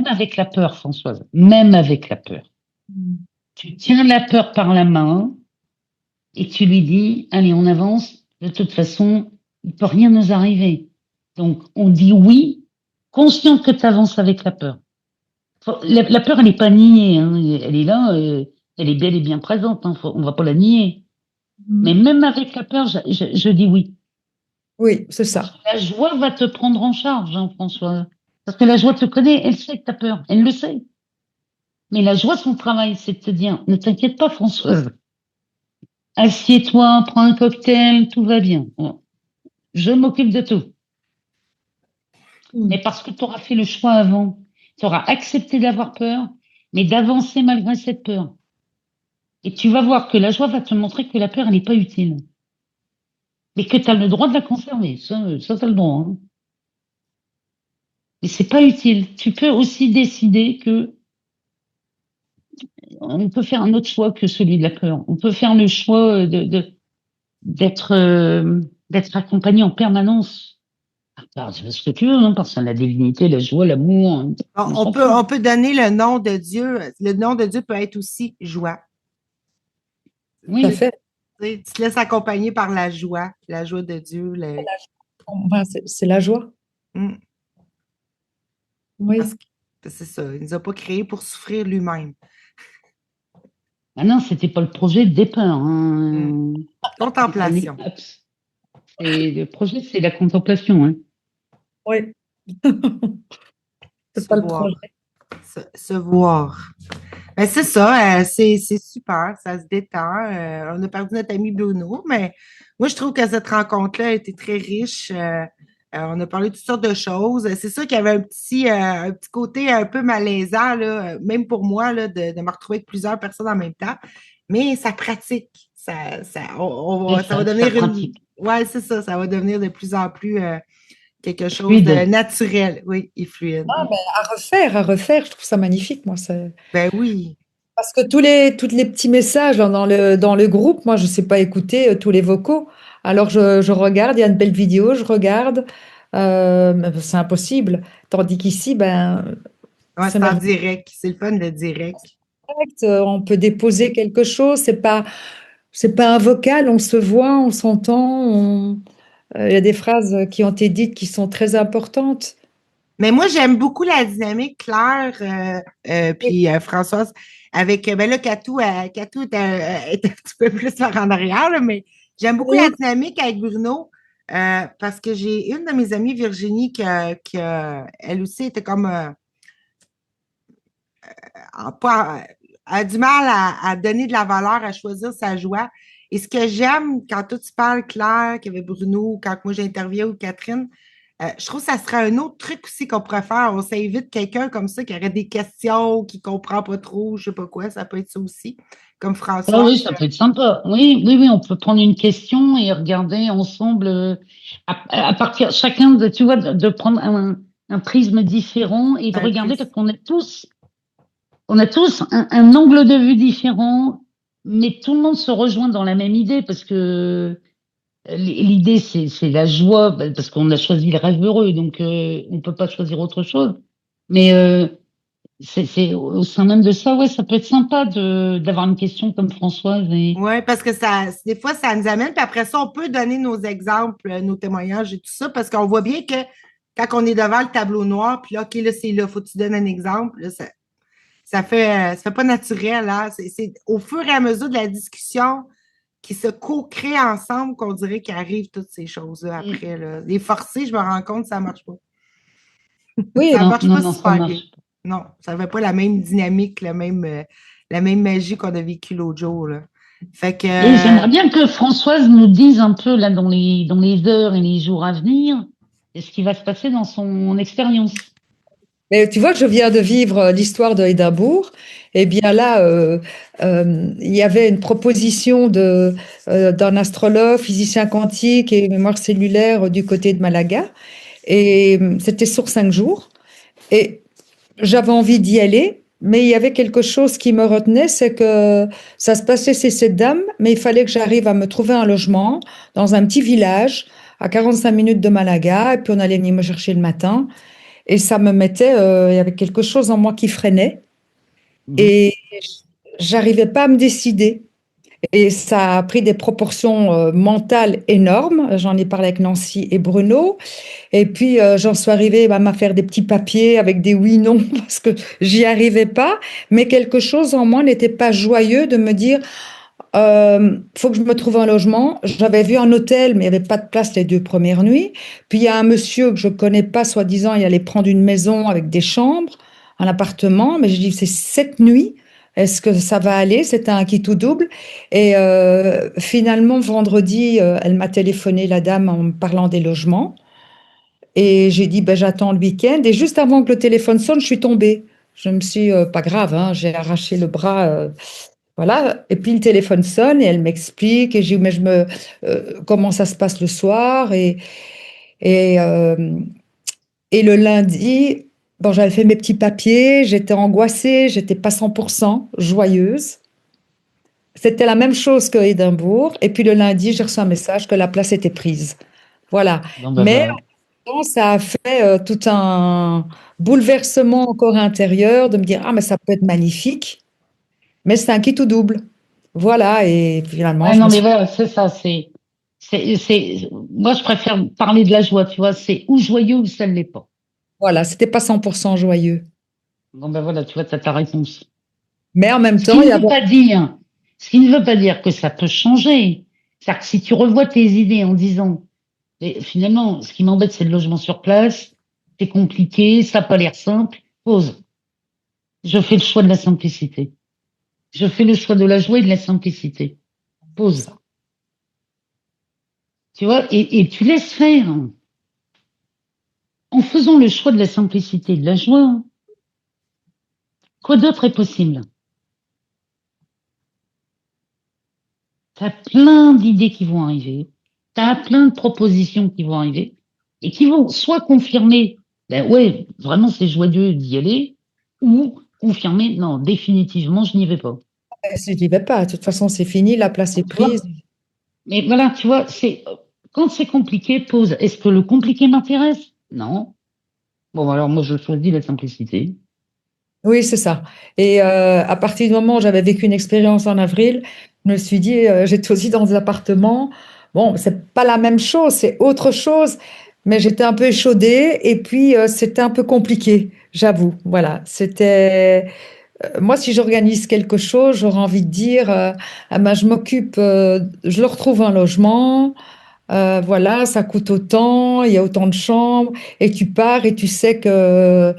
avec la peur, Françoise. Même avec la peur. Tu tiens la peur par la main et tu lui dis, allez, on avance. De toute façon, il peut rien nous arriver. Donc, on dit oui, conscient que tu avances avec la peur. La peur, elle n'est pas niée, hein. Elle est là, elle est bel et bien présente, hein. On va pas la nier. Mais même avec la peur, je dis oui. Oui, c'est ça. La joie va te prendre en charge, hein, François. Parce que la joie te connaît, elle sait que tu as peur, elle le sait. Mais la joie, son travail, c'est de te dire, ne t'inquiète pas, Françoise. Assieds-toi, prends un cocktail, tout va bien. Je m'occupe de tout. Mais parce que tu auras fait le choix avant, tu auras accepté d'avoir peur, mais d'avancer malgré cette peur. Et tu vas voir que la joie va te montrer que la peur, elle n'est pas utile. Mais que tu as le droit de la conserver. Ça tu as le droit, hein. Mais c'est pas utile. Tu peux aussi décider que on peut faire un autre choix que celui de la peur. On peut faire le choix d'être accompagné en permanence. Alors, c'est ce que tu veux, hein, parce que la divinité, la joie, l'amour, hein, On peut donner le nom de Dieu. Le nom de Dieu peut être aussi joie. Tout à Oui, fait. Tu te laisses accompagner par la joie de Dieu. Enfin, c'est la joie. Mm. Oui. Parce que c'est ça. Il ne nous a pas créés pour souffrir lui-même. Ah non, c'était pas le projet de départ. Hein. Contemplation. Et le projet, c'est la contemplation. Hein. Oui. C'est Se pas le voir. projet. Se voir. Ben, c'est ça, c'est super, ça se détend. On a perdu notre ami Bruno, mais moi, je trouve que cette rencontre-là a été très riche. On a parlé de toutes sortes de choses. C'est sûr qu'il y avait un petit côté un peu malaisant, là, même pour moi, là, de me retrouver avec plusieurs personnes en même temps. Mais ça pratique. Ça va devenir pratique. Ouais, c'est ça. Ça va devenir de plus en plus quelque chose Fluide. de naturel, oui, et fluide. Ah, ben, à refaire, je trouve ça magnifique, moi. Ben oui. Parce que tous les petits messages dans le groupe, moi, je ne sais pas écouter tous les vocaux. Alors, je regarde, il y a une belle vidéo, je regarde. Mais c'est impossible. Tandis qu'ici, ben, Ouais, c'est c'est en merveilleux. direct. C'est le fun de direct. On peut déposer quelque chose. C'est pas un vocal. On se voit, on s'entend. Il y a des phrases qui ont été dites qui sont très importantes. Mais moi, j'aime beaucoup la dynamique Claire, puis Françoise, avec, ben là, Catou est un petit peu plus en arrière, là, mais j'aime beaucoup la Oui. dynamique avec Bruno, parce que j'ai une de mes amies, Virginie, elle aussi était comme, pas, a du mal à donner de la valeur, à choisir sa joie. Et ce que j'aime quand toi tu parles, Claire, qu'il y avait Bruno, quand moi j'interviens ou Catherine, je trouve que ça serait un autre truc aussi qu'on pourrait faire. On s'invite quelqu'un comme ça qui aurait des questions, qui ne comprend pas trop, je ne sais pas quoi, ça peut être ça aussi, comme Ah François. oui, ça peut être sympa. Oui, oui, oui, on peut prendre une question et regarder ensemble à partir chacun de, tu vois, de prendre un prisme différent et de Un regarder plus. parce on a tous un angle de vue différent, mais tout le monde se rejoint dans la même idée parce que l'idée c'est la joie parce qu'on a choisi le rêve heureux, donc on peut pas choisir autre chose. Mais c'est au sein même de ça, ouais, ça peut être sympa d'avoir une question comme Françoise et Oui, parce que des fois, ça nous amène, puis après ça, on peut donner nos exemples, nos témoignages et tout ça, parce qu'on voit bien que quand on est devant le tableau noir, puis là, OK, là, c'est là, faut que tu donnes un exemple, là, ça fait pas naturel, hein? C'est au fur et à mesure de la discussion qui se co-crée ensemble qu'on dirait qu'arrivent toutes ces choses-là après, là. Les forcer, je me rends compte, ça marche pas. Oui, Ça non, marche non, pas non, ça super bien. marche. Non, ça n'avait pas la même dynamique, la même magie qu'on a vécue l'autre jour, là. Fait que, Et j'aimerais bien que Françoise nous dise un peu là dans les heures et les jours à venir, ce qui va se passer dans son expérience. mais tu vois, je viens de vivre l'histoire de Édimbourg. Eh bien là, il y avait une proposition d'un astrologue, physicien quantique et mémoire cellulaire du côté de Malaga. Et c'était sur 5 jours. Et j'avais envie d'y aller, mais il y avait quelque chose qui me retenait, c'est que ça se passait chez cette dame, mais il fallait que j'arrive à me trouver un logement dans un petit village à 45 minutes de Malaga. Et puis on allait venir me chercher le matin. Et ça me mettait, il y avait quelque chose en moi qui freinait Mhm. et j'arrivais pas à me décider. Et ça a pris des proportions mentales énormes. J'en ai parlé avec Nancy et Bruno. Et puis, j'en suis arrivée à faire des petits papiers avec des oui, non, parce que j'y arrivais pas. Mais quelque chose en moi n'était pas joyeux de me dire, faut que je me trouve un logement. J'avais vu un hôtel, mais il n'y avait pas de place les 2 premières nuits. Puis il y a un monsieur que je connais pas, soi-disant, il allait prendre une maison avec des chambres, un appartement. Mais je dis, c'est 7 nuits. Est-ce que ça va aller? C'était un qui tout double. Et finalement, vendredi, elle m'a téléphoné, la dame, en me parlant des logements. Et j'ai dit, ben, j'attends le week-end. Et juste avant que le téléphone sonne, je suis tombée. Je me suis, pas grave, hein, j'ai arraché le bras. Voilà. Et puis le téléphone sonne et elle m'explique. Et j'ai dit, mais comment ça se passe le soir? Et, euh, et le lundi, bon, j'avais fait mes petits papiers, j'étais angoissée, j'étais pas 100% joyeuse. C'était la même chose que Édimbourg. Et puis le lundi, j'ai reçu un message que la place était prise. Voilà. Bon, ben Mais voilà. non, ça a fait tout un bouleversement encore intérieur de me dire, ah, mais ça peut être magnifique, mais c'est un qui tout double. Voilà, et finalement, Ouais, je non, me mais suis... voilà, c'est ça, moi, je préfère parler de la joie, tu vois, c'est ou joyeux ou ça ne l'est pas. Voilà, c'était pas 100% joyeux. Bon, ben voilà, tu vois, t'as ta réponse. Mais en même Ce qui temps, il y ne veut avait... pas dire Ce qui ne veut pas dire que ça peut changer. C'est-à-dire que si tu revois tes idées en disant, mais finalement, ce qui m'embête, c'est le logement sur place, c'est compliqué, ça n'a pas l'air simple, pause. Je fais le choix de la simplicité. Je fais le choix de la joie et de la simplicité. Pause. Tu vois, et tu laisses faire. En faisant le choix de la simplicité et de la joie, quoi d'autre est possible? T'as plein d'idées qui vont arriver, t'as plein de propositions qui vont arriver, et qui vont soit confirmer, ben ouais, vraiment c'est joyeux d'y aller, ou confirmer, non, définitivement, je n'y vais pas. Si je n'y vais pas, de toute façon, c'est fini, la place est Tu vois? prise. Mais voilà, tu vois, quand c'est compliqué, pose, est-ce que le compliqué m'intéresse? Non. Bon, alors moi, je choisis la simplicité. Oui, c'est ça. Et à partir du moment où j'avais vécu une expérience en avril, je me suis dit, j'étais aussi dans des appartements. Bon, c'est pas la même chose, c'est autre chose, mais j'étais un peu échaudée et puis c'était un peu compliqué, j'avoue. Voilà, c'était. Moi, si j'organise quelque chose, j'aurais envie de dire, ah ben, je m'occupe, je leur trouve un logement. Voilà, ça coûte autant, il y a autant de chambres, et tu pars et tu sais que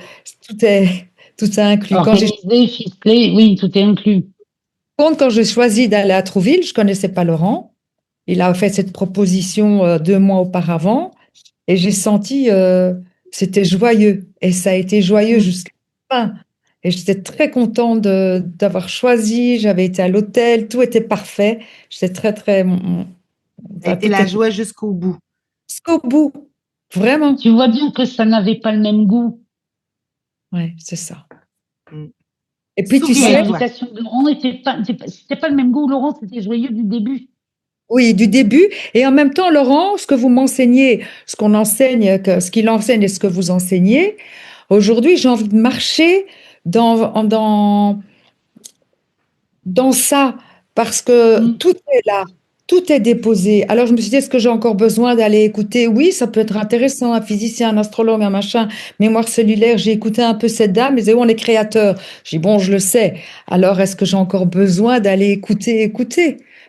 tout est, tout est inclus. Organisé, ficelé, oui, tout est inclus. Quand j'ai choisi d'aller à Trouville, je connaissais pas Laurent. Il a fait cette proposition 2 mois auparavant, et j'ai senti c'était joyeux, et ça a été joyeux jusqu'à la fin. Et j'étais très contente d'avoir choisi. J'avais été à l'hôtel, tout était parfait. J'étais très, très. Ça a Enfin, été tout la est joie jusqu'au bout. jusqu'au bout, vraiment. Tu vois bien que ça n'avait pas le même goût. Ouais, c'est ça. Mm. Et puis, tu Puis sais, Souviens-toi. l'invitation de Laurent c'était pas le même goût. Laurent, c'était joyeux du début. oui, du début. Et en même temps, Laurent, ce que vous m'enseignez, ce qu'on enseigne, ce qu'il enseigne et ce que vous enseignez, aujourd'hui, j'ai envie de marcher dans ça, parce que Mm. tout est là, tout est déposé. Alors, je me suis dit, est-ce que j'ai encore besoin d'aller écouter? Oui, ça peut être intéressant, un physicien, un astrologue, un machin, mémoire cellulaire. J'ai écouté un peu cette dame, mais on est créateur. J'ai dit, bon, je le sais. Alors, est-ce que j'ai encore besoin d'aller écouter?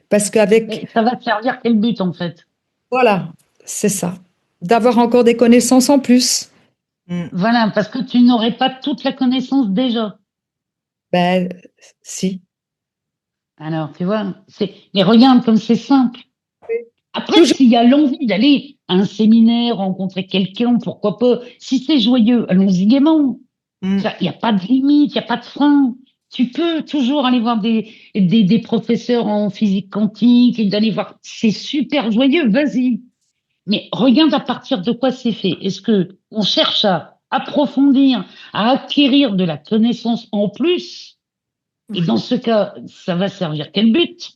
Parce qu'avec Mais ça va te servir quel but, en fait? voilà, c'est ça. D'avoir encore des connaissances en plus. Mm. Voilà, parce que tu n'aurais pas toute la connaissance déjà. Ben, si. Alors, tu vois, mais regarde comme c'est simple. Après, Toujours. s'il y a l'envie d'aller à un séminaire, rencontrer quelqu'un, pourquoi pas? Si c'est joyeux, allons-y gaiement. Mm. Il n'y a pas de limite, il n'y a pas de frein. Tu peux toujours aller voir des professeurs en physique quantique et d'aller voir. C'est super joyeux, vas-y. Mais regarde à partir de quoi c'est fait. Est-ce que on cherche à approfondir, à acquérir de la connaissance en plus? Et dans ce cas, ça va servir quel but?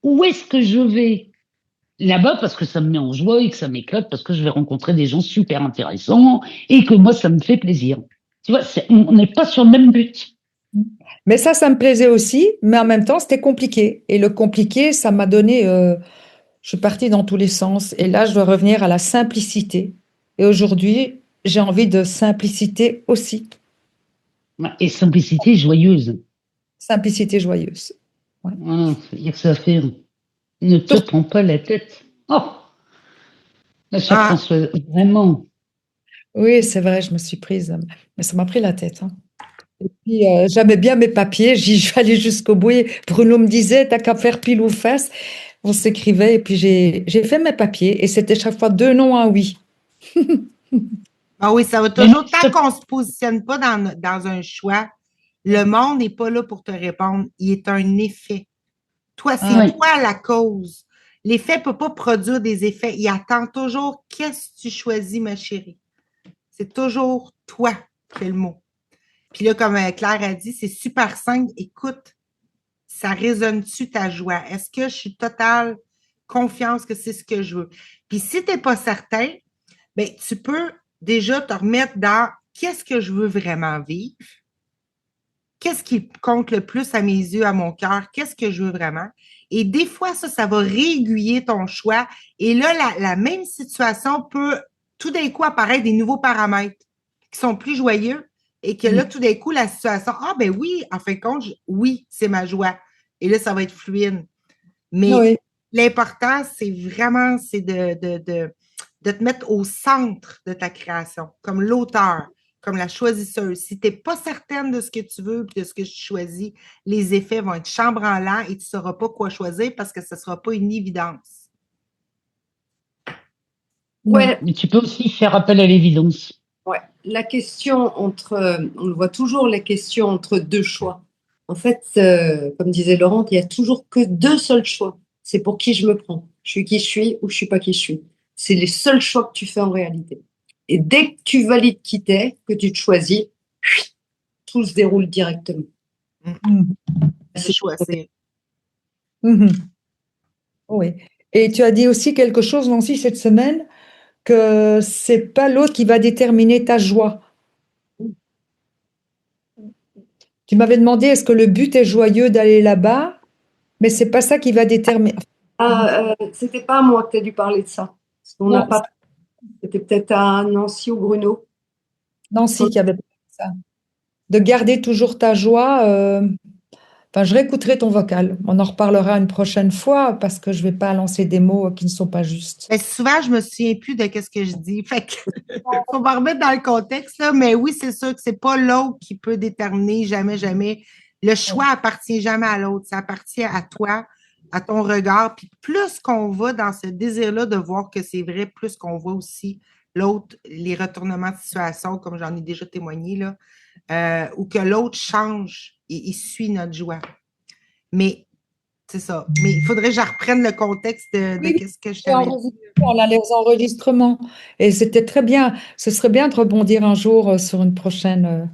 Où est-ce que je vais là-bas parce que ça me met en joie et que ça m'éclate parce que je vais rencontrer des gens super intéressants et que moi, ça me fait plaisir. Tu vois, on n'est pas sur le même but. Mais ça me plaisait aussi, mais en même temps, c'était compliqué. Et le compliqué, ça m'a donné, je suis partie dans tous les sens. Et là, je dois revenir à la simplicité. Et aujourd'hui, j'ai envie de simplicité aussi. Et simplicité joyeuse. Simplicité joyeuse. Ouais. Voilà, il y a que ça à faire. Ne te prends pas la tête. Oh, ma chère Ah, Françoise, vraiment. Oui, c'est vrai, je me suis prise, mais ça m'a pris la tête, hein. Et puis, j'aimais bien mes papiers, je vais aller jusqu'au bout. Et Bruno me disait, t'as qu'à faire pile ou face. On s'écrivait, et puis j'ai fait mes papiers, et c'était chaque fois 2 non, un oui. ah oui, ça va Mais toujours, tant ce- qu'on ne se positionne pas dans un choix, le monde n'est pas là pour te répondre. Il est un effet. Toi, c'est Ah, ouais. toi la cause. L'effet ne peut pas produire des effets. Il attend toujours qu'est-ce que tu choisis, ma chérie. C'est toujours toi qui es le mot. Puis là, comme Claire a dit, c'est super simple. Écoute, ça résonne-tu ta joie? Est-ce que je suis totale confiance que c'est ce que je veux? Puis si tu n'es pas certain, ben, tu peux déjà te remettre dans qu'est-ce que je veux vraiment vivre? Qu'est-ce qui compte le plus à mes yeux, à mon cœur? Qu'est-ce que je veux vraiment? Et des fois, ça va réaiguiller ton choix. Et là, la même situation peut tout d'un coup apparaître des nouveaux paramètres qui sont plus joyeux et que là, tout d'un coup, la situation, ah ben oui, en fin de compte, oui, c'est ma joie. Et là, ça va être fluide. Mais Oui. l'important, c'est vraiment de te mettre au centre de ta création, comme l'auteur, comme la choisisseuse. Si tu n'es pas certaine de ce que tu veux et de ce que tu choisis, les effets vont être chambranlants et tu ne sauras pas quoi choisir parce que ce ne sera pas une évidence. Ouais, Mais tu peux aussi faire appel à l'évidence. ouais. La question on le voit toujours, les questions entre deux choix. En fait, comme disait Laurent, il n'y a toujours que deux seuls choix. C'est pour qui je me prends. Je suis qui je suis ou je suis pas qui je suis. C'est les seuls choix que tu fais en réalité. Et dès que tu valides qui t'es, que tu te choisis, tout se déroule directement. Mhm. C'est choisir. Mhm. Oui. Et tu as dit aussi quelque chose, Nancy, cette semaine, que c'est pas l'autre qui va déterminer ta joie. Tu m'avais demandé est-ce que le but est joyeux d'aller là-bas, mais c'est pas ça qui va déterminer. C'était pas à moi que tu as dû parler de ça. Parce qu'on n'a Non, pas. C'était peut-être à Nancy ou Bruno. Nancy qui avait parlé de ça. De garder toujours ta joie. Enfin, je réécouterai ton vocal. On en reparlera une prochaine fois parce que je vais pas lancer des mots qui ne sont pas justes. Mais souvent, je me souviens plus de ce que je dis. Fait que faut me remettre dans le contexte, là. Mais oui, c'est sûr que c'est pas l'autre qui peut déterminer jamais, jamais. Le choix appartient jamais à l'autre. Ça appartient à toi, à ton regard. Puis plus qu'on va dans ce désir-là de voir que c'est vrai, plus qu'on voit aussi l'autre, les retournements de situation, comme j'en ai déjà témoigné, là, ou que l'autre change et il suit notre joie. Mais c'est ça. Mais il faudrait que je reprenne le contexte de Oui, qu'est-ce que je t'avais dit. on a les enregistrements. Et c'était très bien. Ce serait bien de rebondir un jour sur une prochaine.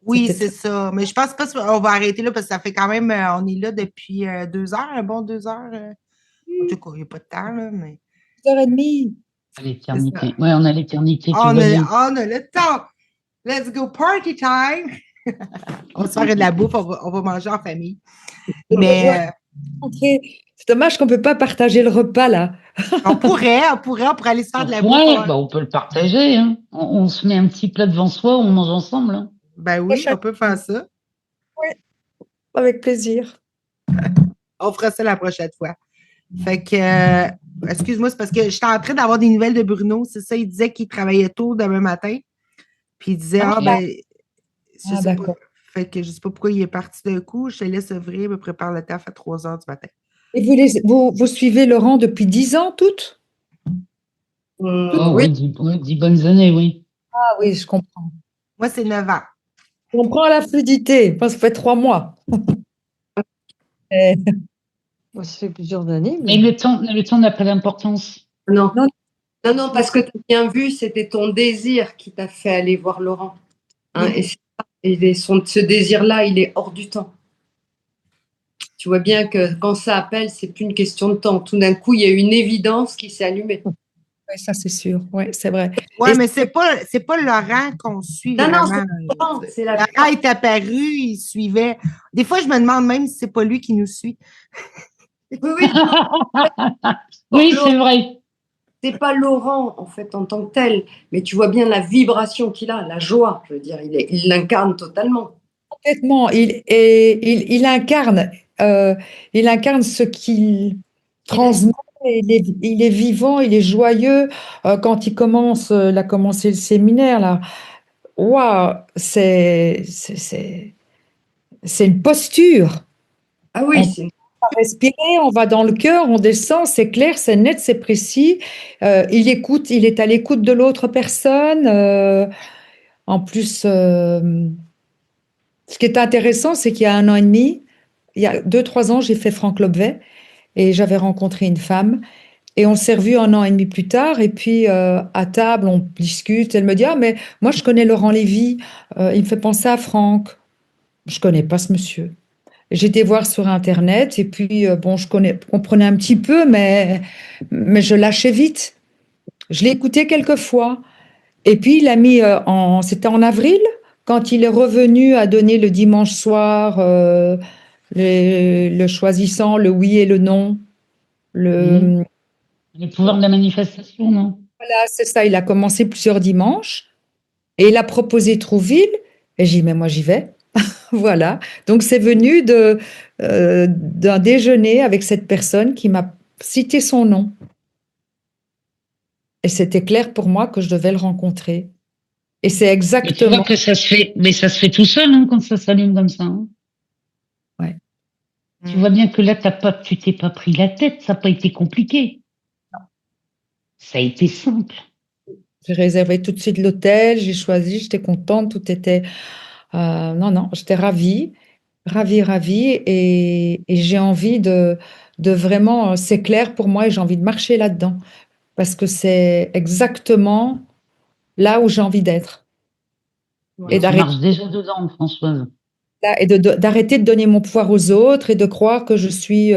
Oui, C'était c'est ça. Mais je pense pas qu'on va arrêter là parce que ça fait quand même, on est là depuis 2 heures, un bon 2 heures. En tout cas, il n'y a pas de temps, là, mais 2h30. À l'éternité. Ouais, on a l'éternité, tu on vois a, bien. on a le temps. Let's go party time! On va se faire de la bouffe, on va manger en famille. Mais C'est dommage qu'on ne peut pas partager le repas là. on pourrait aller se faire de la bouffe. Ouais, bah, on peut le partager. Hein. On se met un petit plat devant soi, on mange ensemble. Hein. Ben oui, on peut faire ça. Avec plaisir. On fera ça la prochaine fois. Fait que, excuse-moi, c'est parce que j'étais en train d'avoir des nouvelles de Bruno. C'est ça, il disait qu'il travaillait tôt demain matin. Puis il disait, ben, je sais pas. D'accord. Fait que je sais pas pourquoi il est parti d'un coup. Je te laisse ouvrir, me prépare le taf à 3 heures du matin. Et vous suivez Laurent depuis 10 ans, toutes? Oh Oui, oui, 10 bonnes années, oui. Ah oui, je comprends. Moi, c'est 9 ans. Je comprends la fluidité, parce que ça fait 3 mois. Et- Moi, ça fait plusieurs années, Mais le temps n'a pas d'importance. non. Non. Non, parce que tu as bien vu, c'était ton désir qui t'a fait aller voir Laurent. Hein, Oui. ce désir-là, il est hors du temps. Tu vois bien que quand ça appelle, c'est plus une question de temps. Tout d'un coup, il y a une évidence qui s'est allumée. Oui, ça c'est sûr. Oui, c'est vrai. Ouais, Et mais c'est pas Laurent qu'on suit Non, non, vraiment. c'est Laurent, c'est la Laurent est apparu, il suivait. Des fois, je me demande même si c'est pas lui qui nous suit. Oui, oui, Oui, c'est vrai. c'est pas Laurent en fait en tant que tel, mais tu vois bien la vibration qu'il a, la joie. Je veux dire, il l'incarne totalement. complètement, il incarne ce qu'il transmet. Il est vivant, il est joyeux. Quand il a commencé le séminaire là. Waouh, c'est une posture. Ah oui, On c'est va respirer, on va dans le cœur, on descend, c'est clair, c'est net, c'est précis. Il écoute, il est à l'écoute de l'autre personne. En plus, ce qui est intéressant, c'est qu'il y a 1 an et demi, il y a 2, 3 ans, j'ai fait Franck Lobvet et j'avais rencontré une femme. Et on s'est revus 1 an et demi plus tard. Et puis, à table, on discute. Elle me dit, ah, mais moi, je connais Laurent Lévy. Il me fait penser à Franck. Je connais pas ce monsieur. J'ai été voir sur Internet. Et puis, bon, comprenais un petit peu, mais je lâchais vite. Je l'ai écouté quelques fois. Et puis, il a mis c'était en avril, quand il est revenu à donner le dimanche soir, le choisissant, le oui et le non. Le, Le pouvoir de la manifestation, non? Voilà, c'est ça. Il a commencé plusieurs dimanches et il a proposé Trouville. Et j'ai dit, mais moi, j'y vais. Voilà. Donc, c'est venu d'un déjeuner avec cette personne qui m'a cité son nom. Et c'était clair pour moi que je devais le rencontrer. Et c'est Mais tu vois exactement. que ça se fait, mais ça se fait tout seul hein, quand ça s'allume comme ça. Hein. Ouais. Tu vois bien que là, tu t'es pas pris la tête, ça n'a pas été compliqué. Ça a été simple. J'ai réservé tout de suite l'hôtel, j'ai choisi, j'étais contente, tout était. Non, non, j'étais ravie, ravie, ravie. Et j'ai envie de vraiment. C'est clair pour moi et j'ai envie de marcher là-dedans. Parce que c'est exactement là où j'ai envie d'être. Et Et tu d'arrêter marches déjà dedans, Françoise. d'arrêter de donner mon pouvoir aux autres et de croire que je suis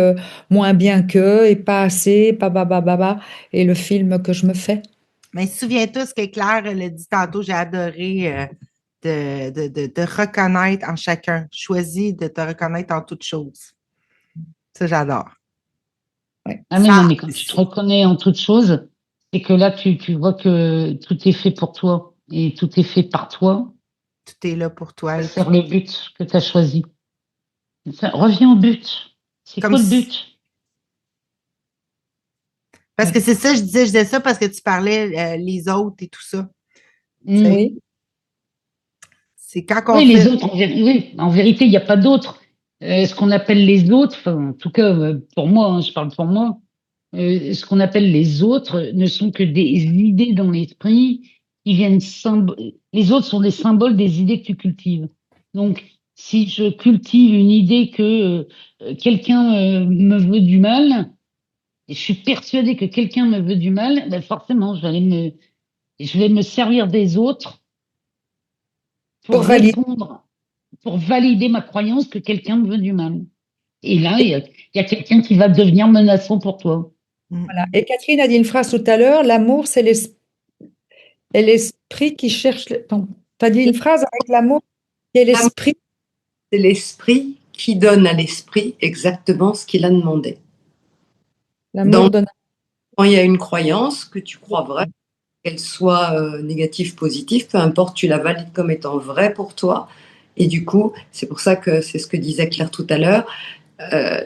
moins bien qu'eux et pas assez, et le film que je me fais. Mais souviens-toi ce que Claire l'a dit tantôt, j'ai adoré de reconnaître en chacun. Choisis de te reconnaître en toutes choses. Ça, j'adore. Ouais. Ah mais non, Ça, mais quand tu te reconnais en toute chose, c'est que là, tu vois que tout est fait pour toi et tout est fait par toi. tout est là pour toi. Ça Et sert le but que tu as choisi. Reviens au but. C'est comme quoi le si- but? parce que c'est ça, je disais ça parce que tu parlais les autres et tout ça. Tu Hmm. sais, Oui. c'est quand on Oui, les fait. autres, oui, en vérité, il n'y a pas d'autres. Ce qu'on appelle les autres, enfin, en tout cas, pour moi, hein, je parle pour moi, ce qu'on appelle les autres ne sont que des idées dans l'esprit qui viennent les autres sont des symboles des idées que tu cultives. Donc, si je cultive une idée que quelqu'un me veut du mal, et je suis persuadée que quelqu'un me veut du mal, ben forcément, je vais me servir des autres Pour pour valider. répondre, pour valider ma croyance que quelqu'un me veut du mal. Et là, il y a quelqu'un qui va devenir menaçant pour toi. Mm. Voilà. Et Catherine a dit une phrase tout à l'heure, l'amour, c'est l'esprit qui cherche. Tu as dit une phrase avec l'amour, qui est l'esprit. C'est l'esprit qui donne à l'esprit exactement ce qu'il a demandé. L'amour donne. Quand il y a une croyance que tu crois vraie, qu'elle soit négative, positive, peu importe, tu la valides comme étant vraie pour toi. Et du coup, c'est pour ça que c'est ce que disait Claire tout à l'heure,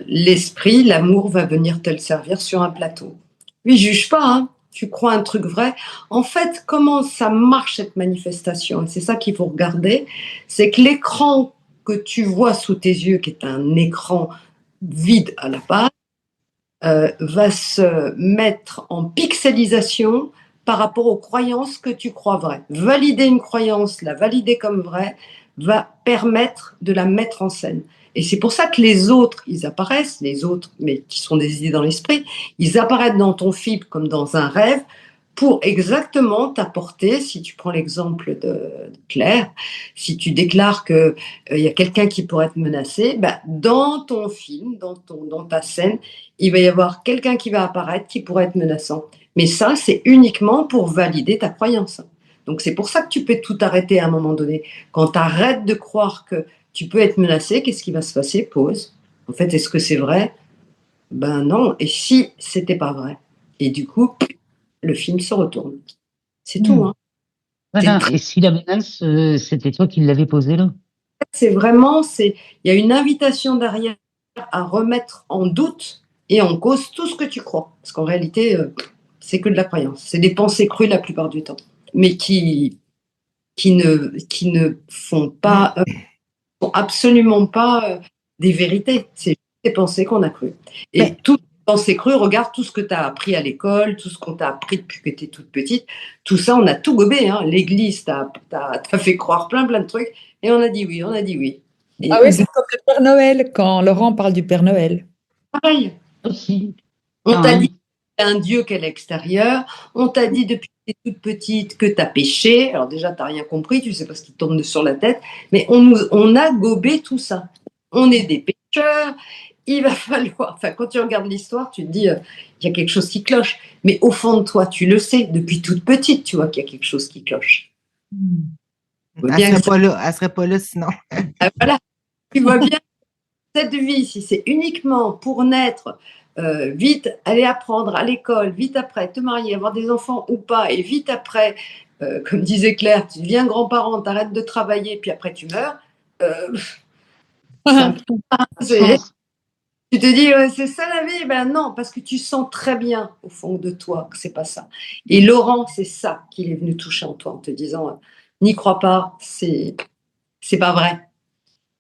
l'esprit, l'amour va venir te le servir sur un plateau. Lui, juge pas, hein. Tu crois un truc vrai. En fait, comment ça marche cette manifestation? Et c'est ça qu'il faut regarder, c'est que l'écran que tu vois sous tes yeux, qui est un écran vide à la base, va se mettre en pixelisation par rapport aux croyances que tu crois vraies. Valider une croyance, la valider comme vraie, va permettre de la mettre en scène. Et c'est pour ça que les autres, ils apparaissent, les autres, mais qui sont des idées dans l'esprit, ils apparaissent dans ton film comme dans un rêve pour exactement t'apporter, si tu prends l'exemple de Claire, si tu déclares qu'il y a quelqu'un qui pourrait te menacer, ben, dans ton film, dans ta scène, il va y avoir quelqu'un qui va apparaître qui pourrait être menaçant. Mais ça, c'est uniquement pour valider ta croyance. Donc c'est pour ça que tu peux tout arrêter à un moment donné. Quand tu arrêtes de croire que tu peux être menacé, qu'est-ce qui va se passer? Pause. En fait, est-ce que c'est vrai? Ben non. Et si c'était pas vrai? Et du coup, le film se retourne. C'est tout. Hein. Voilà. Et si la menace, c'était toi qui l'avais posée là. C'est vraiment, il y a une invitation derrière à remettre en doute et en cause tout ce que tu crois. Parce qu'en réalité, c'est que de la croyance. C'est des pensées crues la plupart du temps. Mais qui ne font pas, sont absolument pas des vérités. C'est des pensées qu'on a crues. Et toutes les pensées crues, regarde tout ce que tu as appris à l'école, tout ce qu'on t'a appris depuis que tu es toute petite. Tout ça, on a tout gobé. Hein. L'église t'a fait croire plein de trucs. Et on a dit oui, on a dit oui. Et Ah oui, c'est comme le Père Noël, quand Laurent parle du Père Noël. pareil. Aussi. On t'a Pareil. dit qu'il y a un Dieu qui est à l'extérieur. On t'a dit depuis que tu es toute petite que tu as péché. Alors déjà, tu n'as rien compris, tu sais pas ce qui te tombe sur la tête. Mais on a gobé tout ça. On est des pécheurs. Il va falloir... Enfin, quand tu regardes l'histoire, tu te dis, il y a quelque chose qui cloche. Mais au fond de toi, tu le sais. Depuis toute petite, tu vois qu'il y a quelque chose qui cloche. Elle ne serait pas là sinon. Voilà. Tu vois bien cette vie, si c'est uniquement pour naître, vite aller apprendre à l'école, vite après te marier, avoir des enfants ou pas, et vite après, comme disait Claire, tu deviens grand-parent, tu arrêtes de travailler, puis après tu meurs, euh, c'est un peu- c'est- tu te dis, c'est ça la vie? Ben non, parce que tu sens très bien au fond de toi que c'est pas ça. Et Laurent, c'est ça qu'il est venu toucher en toi en te disant, n'y crois pas, c'est pas vrai.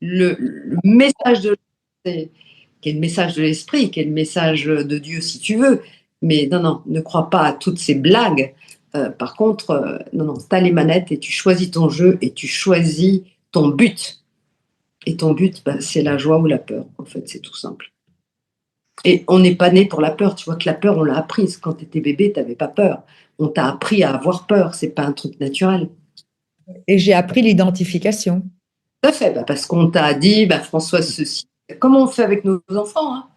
Le message de qui est le message de l'esprit, qui est le message de Dieu si tu veux. Mais non, non, ne crois pas à toutes ces blagues. Par contre, non, non, tu as les manettes et tu choisis ton jeu et tu choisis ton but. Et ton but, ben, c'est la joie ou la peur. En fait, c'est tout simple. Et on n'est pas né pour la peur. Tu vois que la peur, on l'a apprise. Quand tu étais bébé, tu n'avais pas peur. On t'a appris à avoir peur. C'est pas un truc naturel. Et j'ai appris l'identification. Tout à fait. Ben, parce qu'on t'a dit, ben, Françoise, ceci. Comment on fait avec nos enfants, hein?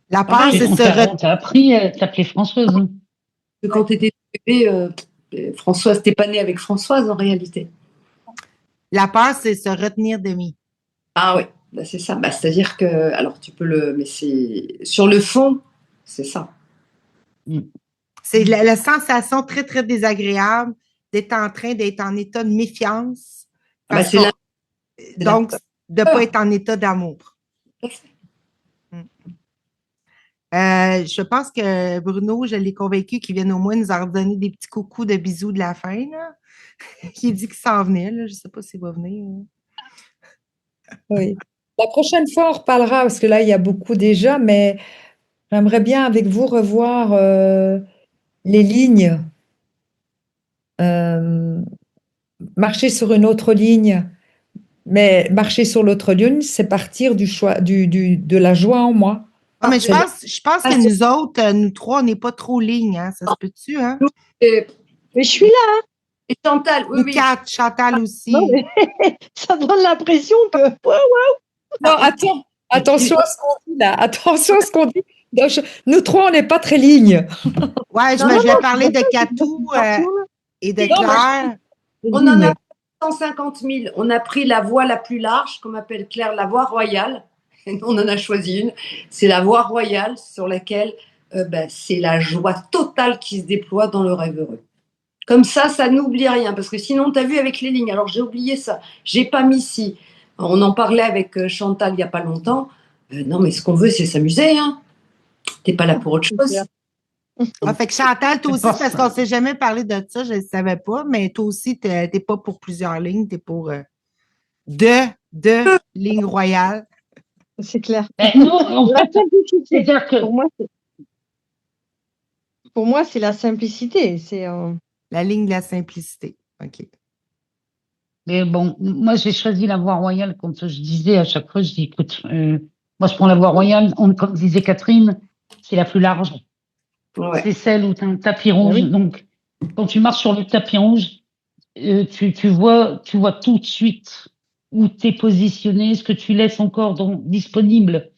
La peur, c'est On se t'a appris à t'appeler Françoise. Hein. Quand tu étais bébé, Françoise, t'es pas née avec Françoise en réalité. la peur, c'est se retenir d'aimer. Ah oui, bah, c'est ça. Bah, c'est-à-dire que, alors tu peux mais c'est sur le fond, c'est ça. C'est la sensation très, très désagréable d'être en train d'être en état de méfiance. Ah bah, Donc, de ne pas être en état d'amour. Je pense que Bruno, je l'ai convaincu qu'il vienne au moins nous en redonner des petits coucous de bisous de la fin. Là. Il dit qu'il s'en venait. Là. Je ne sais pas s'il va venir. Oui. La prochaine fois, on reparlera, parce que là, il y a beaucoup déjà, mais j'aimerais bien avec vous revoir les lignes, euh, marcher sur une autre ligne. Mais marcher sur l'autre ligne, c'est partir du choix, de la joie en moi. Ah, mais je pense que nous autres, nous trois, on n'est pas trop ligne. Hein? Ça se peut-tu? Hein? Mais je suis là. Et Chantal, oui, Nous oui. quatre, Chantal aussi. Non, mais ça donne l'impression que. Non, attention à ce qu'on dit là. Attention à ce qu'on dit. Donc, nous trois, on n'est pas très ligne. Ouais, je vais parler de Catou et de Claire. On en a 150 000. On a pris la voie la plus large, qu'on appelle Claire la voie royale. Et on en a choisi une. C'est la voie royale sur laquelle c'est la joie totale qui se déploie dans le rêve heureux. Comme ça n'oublie rien. Parce que sinon, tu as vu avec les lignes. Alors, j'ai oublié ça. J'ai pas mis ci. On en parlait avec Chantal il n'y a pas longtemps. Non, mais ce qu'on veut, c'est s'amuser. Hein. Tu n'es pas là pour autre chose. Ah, fait que Chantal, toi aussi, parce qu'on ne s'est jamais parlé de ça, je ne savais pas, mais toi aussi, tu n'es pas pour plusieurs lignes, tu es pour deux lignes royales. C'est clair. Non, en fait, c'est-à-dire que Pour moi, c'est la simplicité. C'est La ligne de la simplicité. OK. mais bon, moi j'ai choisi la voie royale quand je disais à chaque fois, je dis écoute, moi je prends la voie royale, comme disait Catherine, c'est la plus large. Ouais. C'est celle où tu as un tapis rouge. oui. Donc, quand tu marches sur le tapis rouge, tu vois tout de suite où tu es positionné, ce que tu laisses encore disponible,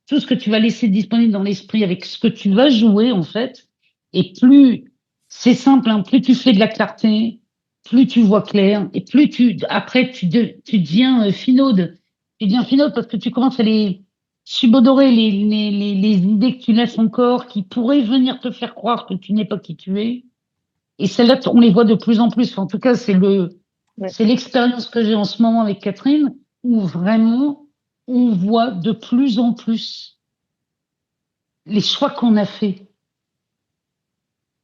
tout ce que tu vas laisser disponible dans l'esprit avec ce que tu vas jouer en fait. Et plus, c'est simple, hein, plus tu fais de la clarté, plus tu vois clair, et plus après tu deviens finaude. Tu deviens finaude parce que tu commences à les subodorer les idées que tu laisses encore qui pourraient venir te faire croire que tu n'es pas qui tu es. Et celles-là, on les voit de plus en plus. En tout cas, c'est l'expérience que j'ai en ce moment avec Catherine, où vraiment, on voit de plus en plus les choix qu'on a faits.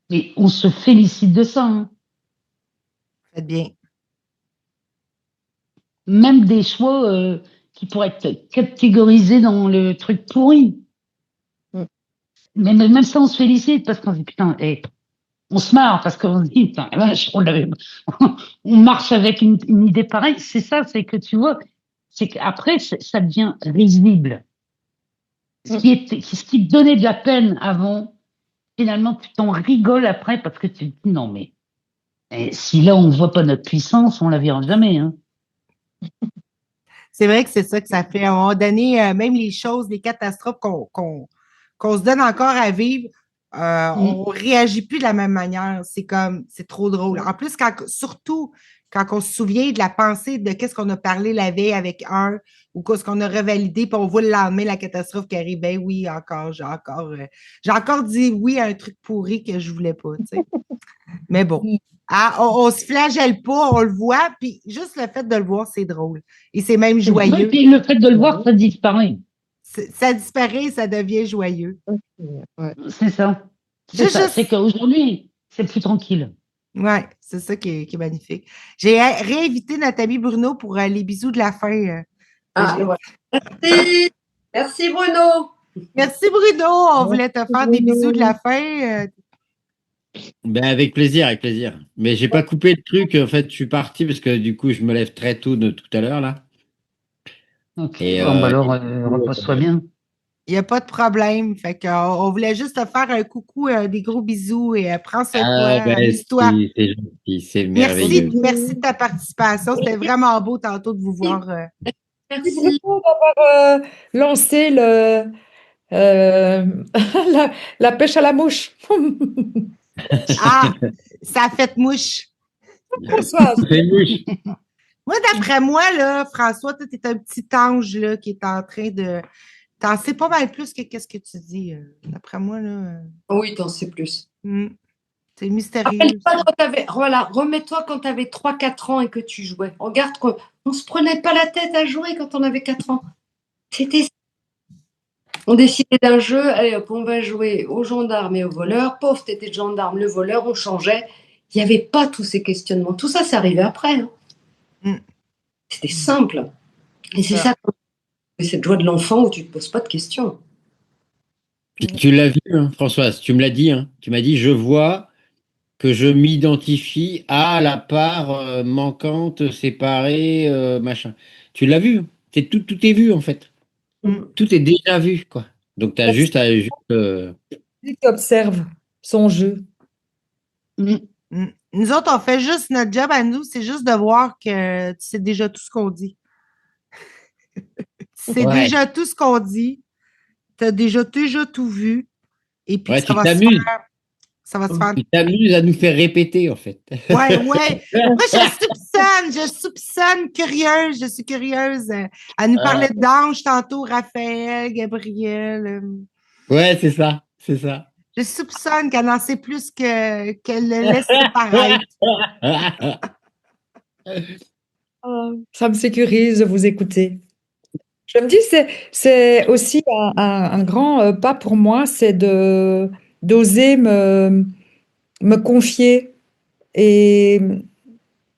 Et on se félicite de ça. Hein. Faites bien. Même des choix qui pourraient être catégorisés dans le truc pourri. Mais même ça, on se félicite parce qu'on se dit, putain, on se marre parce qu'on se dit, putain, on marche avec une idée pareille. C'est ça, c'est que tu vois, c'est qu'après, ça devient risible. Ce qui te donnait de la peine avant, finalement, tu t'en rigoles après parce que tu te dis, non, mais si là, on ne voit pas notre puissance, on la verra jamais. Hein. C'est vrai que c'est ça que ça fait. À un moment donné, même les choses, les catastrophes qu'on se donne encore à vivre, on ne réagit plus de la même manière. C'est trop drôle. En plus, surtout quand on se souvient de la pensée de qu'est-ce qu'on a parlé la veille avec un ou qu'est-ce qu'on a revalidé, puis on voit le lendemain la catastrophe qui arrive. Ben oui, j'ai encore dit oui à un truc pourri que je ne voulais pas. Tu sais. Mais bon. Ah, on se flagelle pas, on le voit, puis juste le fait de le voir, c'est drôle. Et c'est même Oui, joyeux. puis le fait de le voir, ça disparaît. Ça disparaît, ça devient joyeux. Ouais. C'est ça. C'est ça. Juste, C'est qu'aujourd'hui, c'est plus tranquille. ouais, c'est ça qui est magnifique. J'ai réinvité Nathalie Bruno pour les bisous de la fin. Ah, voilà. Merci. Merci Bruno. Merci Bruno, on voulait te faire des bisous de la Bruno. fin. Ben, avec plaisir, avec plaisir. Mais j'ai pas coupé le truc. En fait, je suis parti parce que du coup, je me lève très tôt de tout à l'heure là. Ok. Et Bon, bah alors, repose-toi bien. Il n'y a pas de problème. Fait que, on voulait juste te faire un coucou, des gros bisous et prends soin de toi, ah ben, amuse-toi. c'est gentil, c'est Merci, merveilleux. merci de ta participation. C'était vraiment beau tantôt de vous voir. Merci Merci. Bruno d'avoir lancé la pêche à la mouche. Ah, ça a fait mouche. Françoise. C'est mouche. Moi, d'après moi, là, François, tu es un petit ange là, qui est en train de. T'en sais pas mal plus que qu'est-ce que tu dis. D'après moi, là. Oui, t'en sais plus. C'est mystérieux. Rappelle-toi quand voilà, remets-toi quand tu avais 3-4 ans et que tu jouais. Regarde qu'on ne se prenait pas la tête à jouer quand on avait 4 ans. C'était On décidait d'un jeu, allez hop, on va jouer aux gendarmes et aux voleurs. Pauvre, t'étais le gendarme, le voleur, on changeait. Il n'y avait pas tous ces questionnements. Tout ça, c'est arrivé après. Hein. Mm. C'était simple. Et c'est ça, cette joie de l'enfant où tu ne te poses pas de questions. Puis tu l'as vu, hein, Françoise, tu me l'as dit, hein. Tu m'as dit, je vois que je m'identifie à la part manquante, séparée, machin. Tu l'as vu, hein. Tout est vu en fait. Mm. Tout est déjà vu, quoi. Donc tu as juste à Qui observe son jeu. Mm. Nous autres, on fait juste notre job à nous, c'est juste de voir que tu sais déjà tout ce qu'on dit. C'est Ouais. déjà tout ce qu'on dit. Tu as déjà tout vu. Et puis Ouais, ça tu va se t'amuses. faire. Ça va se faire. Tu t'amuses à nous faire répéter, en fait. Ouais. Moi, je soupçonne curieuse. Je suis curieuse. Elle nous parlait d'anges tantôt, Raphaël, Gabriel. Ouais, c'est ça, c'est ça. Je soupçonne qu'elle en sait plus qu'elle le laisse paraître. Ça me sécurise de vous écouter. Je me dis, c'est aussi un grand pas pour moi, c'est d'oser me confier et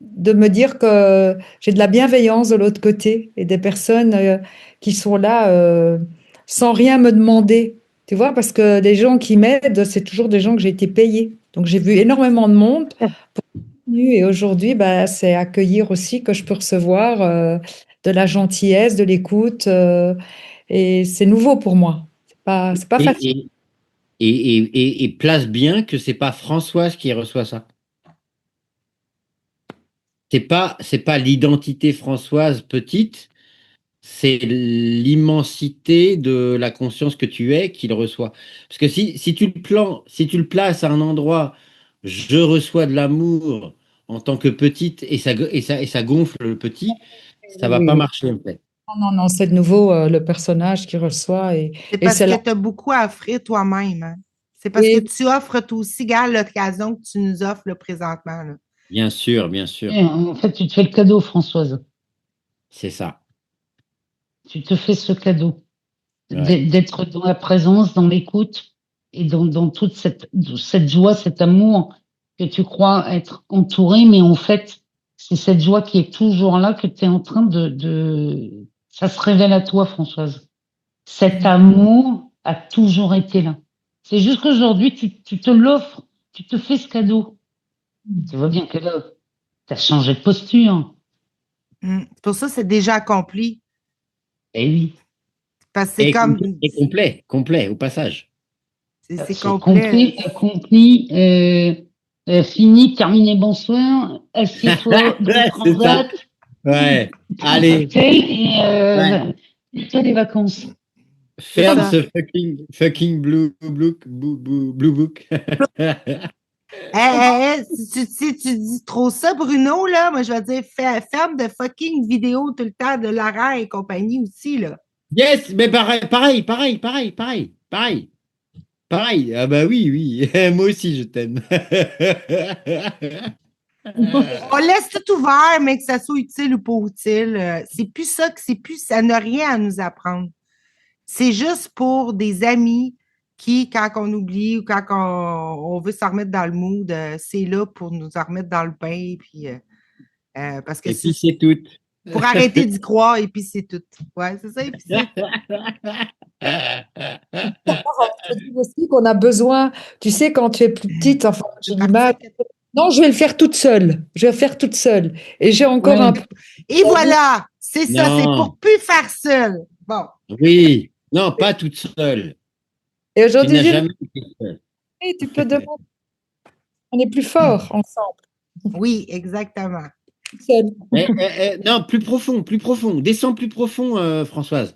de me dire que j'ai de la bienveillance de l'autre côté et des personnes qui sont là sans rien me demander. Tu vois, parce que les gens qui m'aident, c'est toujours des gens que j'ai été payés. Donc j'ai vu énormément de monde. Et aujourd'hui, bah, c'est accueillir aussi que je peux recevoir de la gentillesse, de l'écoute. Et c'est nouveau pour moi. C'est pas facile. Et place bien que c'est pas Françoise qui reçoit ça. C'est pas l'identité Françoise petite, c'est l'immensité de la conscience que tu es qui le reçoit. Parce que si tu le places à un endroit, je reçois de l'amour en tant que petite et ça gonfle le petit, ça va Oui, pas oui. marcher en fait. Non, c'est de nouveau le personnage qui reçoit. C'est Et parce c'est que là. tu as beaucoup à offrir toi-même. Hein. C'est parce que Oui, tu offres toi aussi, regarde l'occasion que tu nous offres là, présentement. Là. Bien sûr, bien sûr, Et en fait, tu te fais le cadeau, Françoise. c'est ça. Tu te fais ce cadeau Ouais. d'être dans la présence, dans l'écoute et dans toute cette joie, cet amour que tu crois être entouré, mais en fait, c'est cette joie qui est toujours là que tu es en train Ça se révèle à toi, Françoise. Cet amour a toujours été là. C'est juste qu'aujourd'hui, tu te l'offres, tu te fais ce cadeau. Tu vois bien que là, tu as changé de posture. Pour ça, c'est déjà accompli. Eh oui. Parce que c'est comme. Et complet au passage. C'est C'est complet. accompli, fini, terminé, bonsoir, assieds-toi, bon C'est ça. transat, Ouais. Allez, et toi les vacances. ferme ça. ce fucking blue book. Si tu dis trop ça, Bruno, là, moi, je vais dire ferme de fucking vidéo tout le temps de Lara et compagnie aussi, là. Yes, mais pareil. Pareil, ah bah oui, oui, moi aussi je t'aime. On laisse tout ouvert, mais que ça soit utile ou pas utile. C'est plus ça que c'est plus, ça n'a rien à nous apprendre. C'est juste pour des amis qui, quand on oublie ou quand on veut se remettre dans le mood, c'est là pour nous en remettre dans le bain. Puis, parce que Et c'est puis c'est tout. pour arrêter d'y croire, et puis c'est tout. Ouais, c'est ça, et puis c'est tout. Je dis aussi qu'on a besoin, tu sais, quand tu es plus petite, enfin, C'est j'ai parti. l'image, non, je vais le faire toute seule. Je vais le faire toute seule. Et j'ai encore un Ouais. peu. Et voilà, c'est ça, c'est Non, pour plus faire seul. Bon, oui, non, pas toute seule. Et Tu aujourd'hui, n'as j'ai jamais été seule. demandé, tu peux demander, on est plus fort ensemble, oui, exactement. seul. Non, plus profond, plus profond. Descends plus profond, Françoise.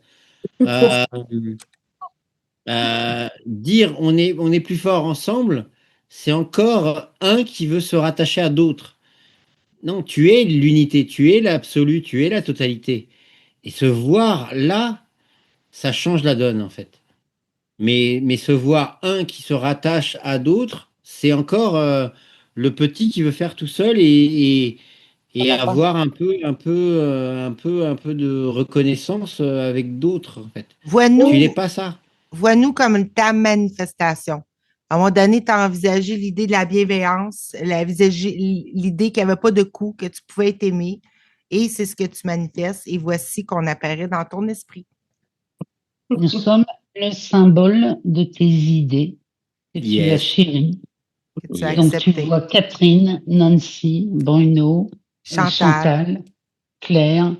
Plus profond. Euh, Dire on est plus fort ensemble, c'est encore un qui veut se rattacher à d'autres. Non, tu es l'unité, tu es l'absolu, tu es la totalité. Et se voir là, ça change la donne en fait. Mais se voir un qui se rattache à d'autres, c'est encore le petit qui veut faire tout seul On et n'a pas. avoir un peu de reconnaissance avec d'autres en fait. Tu n'es Vois-nous, pas ça. vois-nous comme ta manifestation. À un moment donné, tu as envisagé l'idée de la bienveillance, l'idée qu'il n'y avait pas de coup, que tu pouvais être aimé, et c'est ce que tu manifestes, et voici qu'on apparaît dans ton esprit, Nous sommes le symbole de tes idées que tu as Yes, chéries. que tu as yes. Donc, tu accepté. vois Catherine, Nancy, Bruno, Chantal, Chantal, Claire,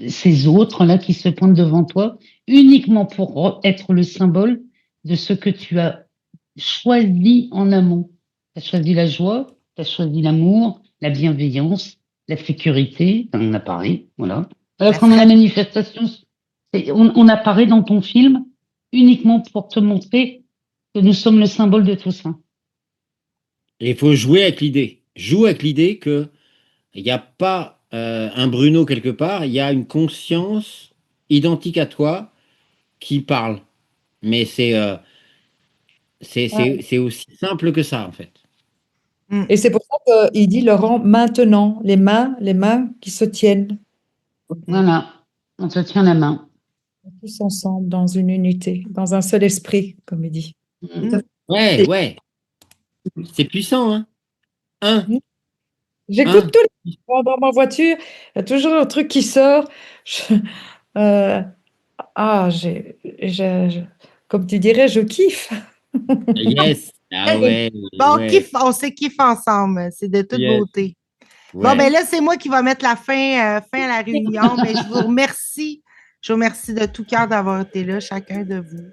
ces autres-là qui se pointent devant toi uniquement pour être le symbole de ce que tu as choisi en amont. Tu as choisi la joie, tu as choisi l'amour, la bienveillance, la sécurité, on apparaît, voilà. la Alors qu'on a la fra- manifestation, on apparaît dans ton film uniquement pour te montrer que nous sommes le symbole de tout ça. Et il faut jouer avec l'idée. Joue avec l'idée que il n'y a pas un Bruno quelque part, il y a une conscience identique à toi qui parle. Mais c'est aussi simple que ça, en fait. Hmm. Et c'est pour ça qu'il dit, Laurent, maintenant, les mains qui se tiennent Voilà, on te tient la main. tous ensemble dans une unité, dans un seul esprit, comme il dit. Hmm. Ouais, Et ouais. C'est puissant, hein. Un, j'écoute un. tout le temps dans ma voiture, il y a toujours un truc qui sort. Je- euh, comme tu dirais, je kiffe. Yes. Ah ouais, Bon, ouais. on se kiffe ensemble, c'est de toute Yes. beauté. Bon, ben Ouais. là, c'est moi qui va mettre la fin à la réunion, mais je vous remercie. Je vous remercie de tout cœur d'avoir été là, chacun de vous.